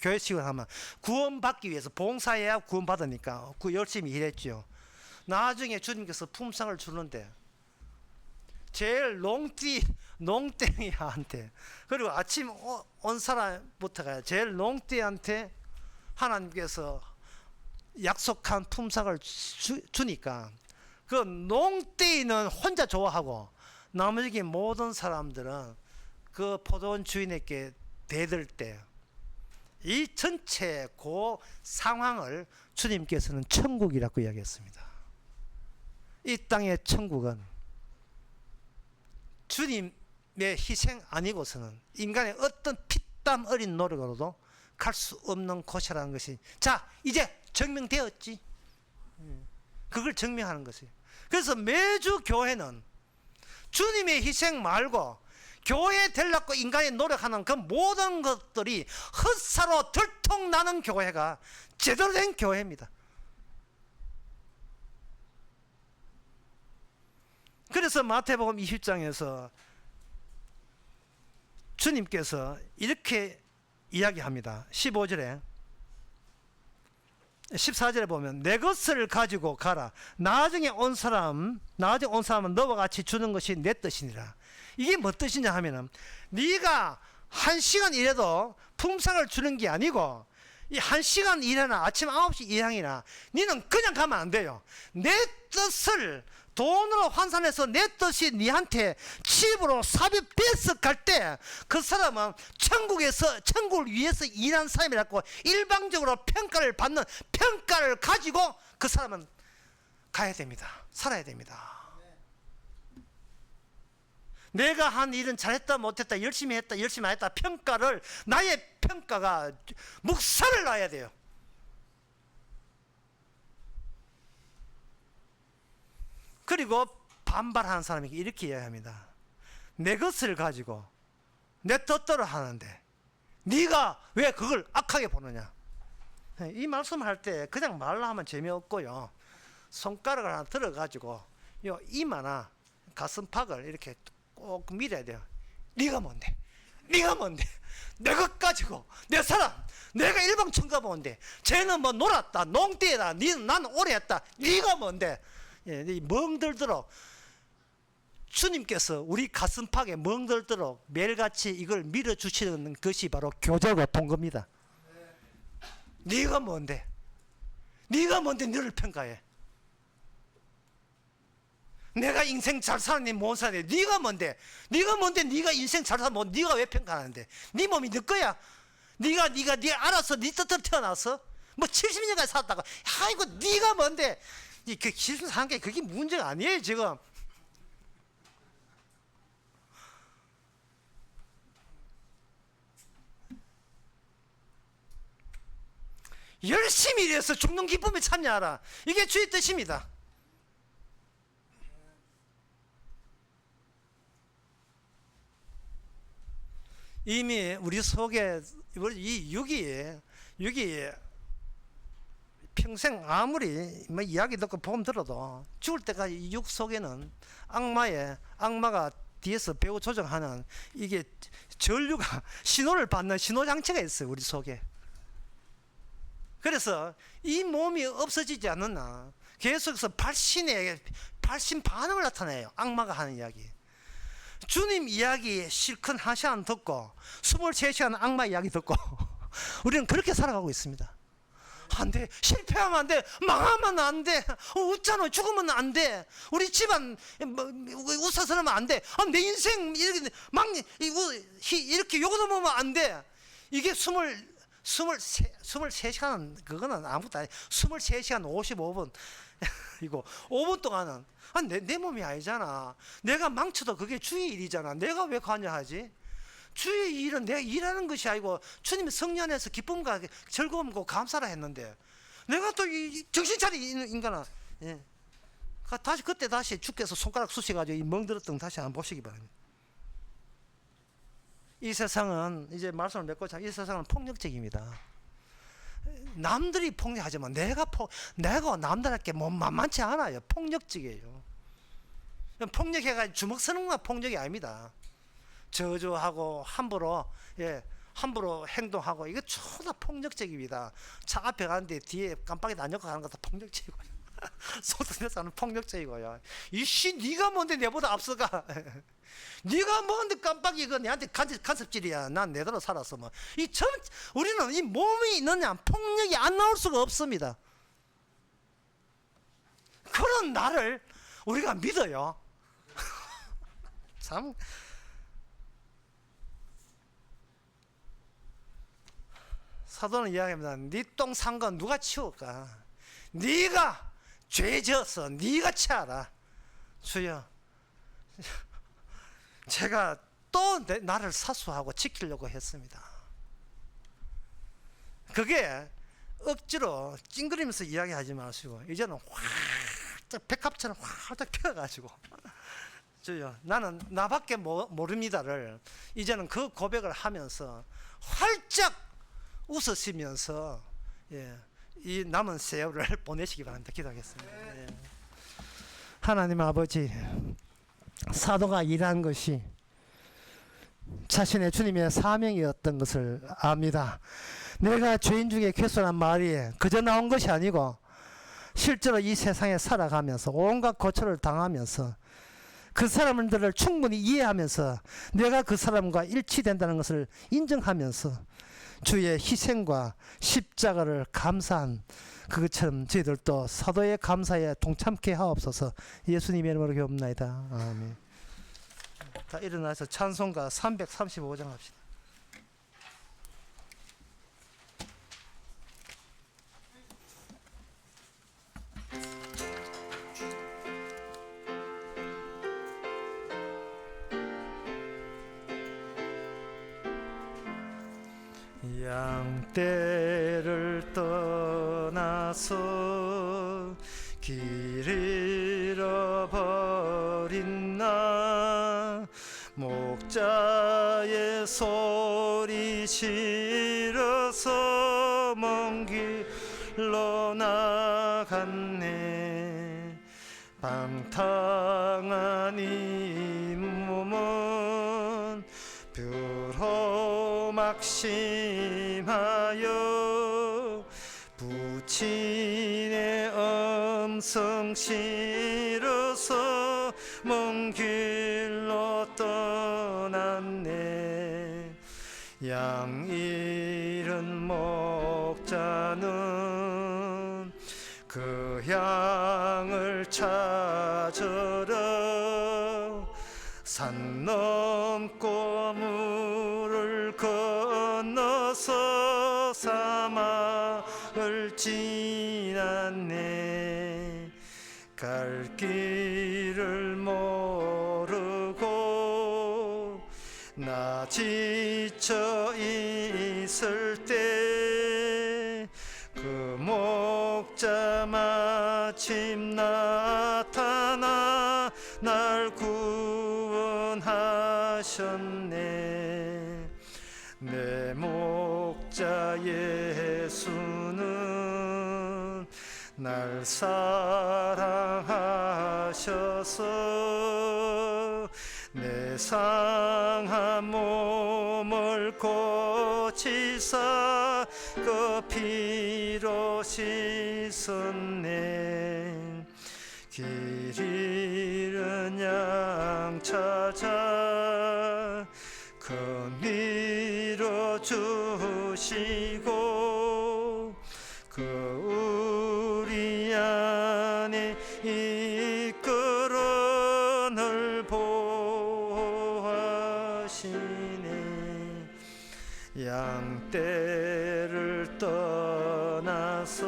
Speaker 1: 교회식으로 하면 구원받기 위해서 봉사해야 구원받으니까 열심히 일했죠. 나중에 주님께서 품상을 주는데 제일 농땡이한테 그리고 아침 온 사람부터가 제일 농땡이한테 하나님께서 약속한 품상을 주니까 그 농땡이는 혼자 좋아하고 나머지 모든 사람들은 그 포도원 주인에게 대들 때 이 전체 그 상황을 주님께서는 천국이라고 이야기했습니다. 이 땅의 천국은 주님의 희생 아니고서는 인간의 어떤 피땀 어린 노력으로도 갈 수 없는 곳이라는 것이 자 이제 증명되었지. 그걸 증명하는 것이에요. 그래서 매주 교회는 주님의 희생 말고 교회에 되려고 인간이 노력하는 그 모든 것들이 헛사로 들통나는 교회가 제대로 된 교회입니다. 그래서 마태복음 20장에서 주님께서 이렇게 이야기합니다. 15절에 14절에 보면 내 것을 가지고 가라. 나중에 온 사람은 너와 같이 주는 것이 내 뜻이니라. 이게 뭐 뜻이냐 하면은 네가 1시간 일해도 품상을 주는 게 아니고 이 1시간 일하나 아침 9시 이상이나 너는 그냥 가면 안 돼요. 내 뜻을 돈으로 환산해서 내 뜻이 네한테 칩으로 삽입돼서 갈 때 그 사람은 천국을 위해서 일한 사람이라고 일방적으로 평가를 받는 평가를 가지고 그 사람은 가야 됩니다. 살아야 됩니다. 내가 한 일은 잘했다 못했다 열심히 했다 열심히 안 했다 평가를 나의 평가가 묵살을 놔야 돼요. 그리고 반발하는 사람에게 이렇게 이야기합니다. 내 것을 가지고 내 뜻대로 하는데 네가 왜 그걸 악하게 보느냐. 이 말씀할 때 그냥 말로 하면 재미없고요. 손가락을 하나 들어가지고 요 이마나 가슴팍을 이렇게 꼭 밀어야 돼요. 네가 뭔데? 네가 뭔데? 내 것 가지고 내 사람 내가 일방 청가보는데 쟤는 뭐 놀았다 농띠다 나는 오래 했다 네가 뭔데? 예, 멍들도록 주님께서 우리 가슴팍에 멍들도록 매일같이 이걸 밀어주시는 것이 바로 교제와 통겁니다. 네가 뭔데? 네가 뭔데 너를 평가해? 내가 인생 잘 사는데 못 사는데 네가 뭔데? 네가 뭔데 네가 인생 잘 사는 네가 왜 평가하는데? 네 몸이 네 거야? 네가 알아서 네 뜻대로 태어났어? 뭐 70년까지 살았다가 아이고 네가 뭔데? 그 기술 사는 게 그게 문제가 아니에요 지금. 열심히 일해서 죽는 기쁨에 참여하라. 이게 주의 뜻입니다. 이미 우리 속에 이 육이 평생 아무리 뭐 이야기 듣고 보험 들어도 죽을 때까지 이 육 속에는 악마가 뒤에서 배후 조정하는 이게 전류가 신호를 받는 신호 장치가 있어요 우리 속에. 그래서 이 몸이 없어지지 않느냐 계속해서 발신 반응을 나타내요. 악마가 하는 이야기. 주님 이야기 실컷 1시간 듣고 23시간 악마 이야기 듣고 우리는 그렇게 살아가고 있습니다. 안돼, 실패하면 안돼, 망하면 안돼, 웃잖아, 죽으면 안돼, 우리 집안 웃어서 하면 안돼, 내 인생 이렇게 욕을 먹으면 안돼. 이게 23시간은 그거는 아무것도 아니에요. 23시간 55분 이거 5분 동안은 내 몸이 아니잖아. 내가 망쳐도 그게 주의 일이잖아. 내가 왜 관여하지? 주의 일은 내가 일하는 것이 아니고 주님의 성령 안에서 기쁨과 즐거움과 감사라 했는데 내가 또 정신 차린 인간아. 예. 그때 다시 주께서 손가락 쑤셔가지고 이 멍들었던 다시 한번 보시기 바랍니다. 이 세상은 이제 말씀을 맺고 이 세상은 폭력적입니다. 남들이 폭력하지만 내가 남들한테 만만치 않아요. 폭력적이에요. 폭력해가지고 주먹 쓰는 건 폭력이 아닙니다. 저주하고 함부로 행동하고 이거 존나 폭력적입니다. 차 앞에 가는데 뒤에 깜빡이도 안 열고 가는 것도 폭력적이고요. 소통에서 하는 폭력적이고요. 이씨 네가 뭔데 내보다 앞서가. 네가 뭔데 깜빡이 그 내한테 간섭질이야. 난 내대로 살았어. 뭐 우리는 이 몸이 있느냐 폭력이 안 나올 수가 없습니다. 그런 나를 우리가 믿어요. 참. 사도는 이야기합니다. 네 똥 산 건 누가 치울까? 네가 죄 지었어. 네가 치아라. 주여, 제가 또 나를 사수하고 지키려고 했습니다. 그게 억지로 찡그리면서 이야기하지 마시고 이제는 활짝 백합처럼 활짝 펴가지고 주여, 나는 나밖에 모릅니다를 이제는 그 고백을 하면서 활짝 웃으시면서 이 남은 세월을 보내시기 바랍니다. 기도하겠습니다. 예. 하나님 아버지, 사도가 일한 것이 자신의 주님의 사명이었던 것을 압니다. 내가 죄인 중에 괴수란 말이 그저 나온 것이 아니고 실제로 이 세상에 살아가면서 온갖 고초를 당하면서 그 사람들을 충분히 이해하면서 내가 그 사람과 일치된다는 것을 인정하면서 주의 희생과 십자가를 감사한 그것처럼 저희들도 사도의 감사에 동참케 하옵소서. 예수님의 이름으로 기도합니다. 아멘. 다 일어나서 찬송가 335장 합시다. 양떼를 떠나서 길 잃어버린 나 목자의 소리 싫어서 먼 길로 나갔네. 방탕한 이 몸은 뷰로 막심하여 부친의 음성 싫어서 먼 길로 떠났네. 양 잃은 목자는 그 양을 찾으러 산 넘고 물을 건너서 사막을 지났네. 갈 길을 모르고 나 지쳐 있을 때 그 목자 마침 나타나 날 구원하셨네. 내 목자 예수는 날 사랑하셔서 내 상한 몸을 고치사 그 피로 씻었네. 길 잃은 양 찾아 그 위로 주시고 그 우리 안에 이끌어 늘 보호하시네. 양떼를 떠나서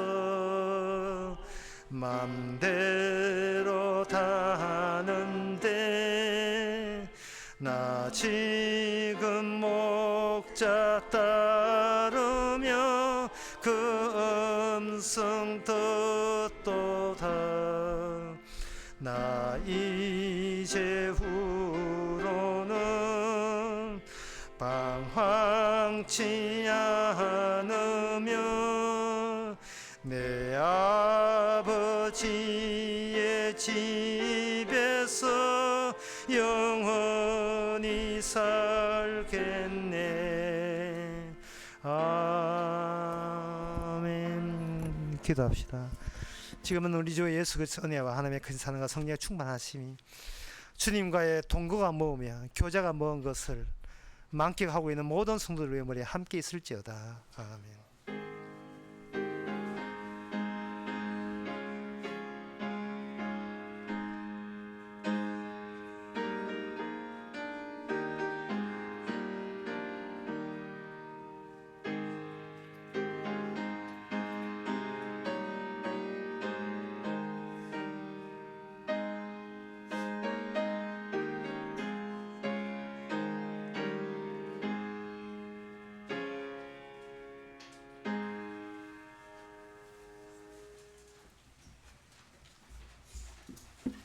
Speaker 1: 맘대로 다는데 나 지금 목자 따르며 그 음성 듣도다. 나 이제 후로는 방황치 않으며 내 아버지의 집에서 영원히 살겠네. 아멘. 기도합시다. 지금은 우리 주 예수 그리스도의 은혜와 하나님의 큰 사랑과 성령의 충만하심이 주님과의 동거가 모으며 교제가 모은 것을 만끽하고 있는 모든 성도들 위에 함께 있을지어다. 아멘.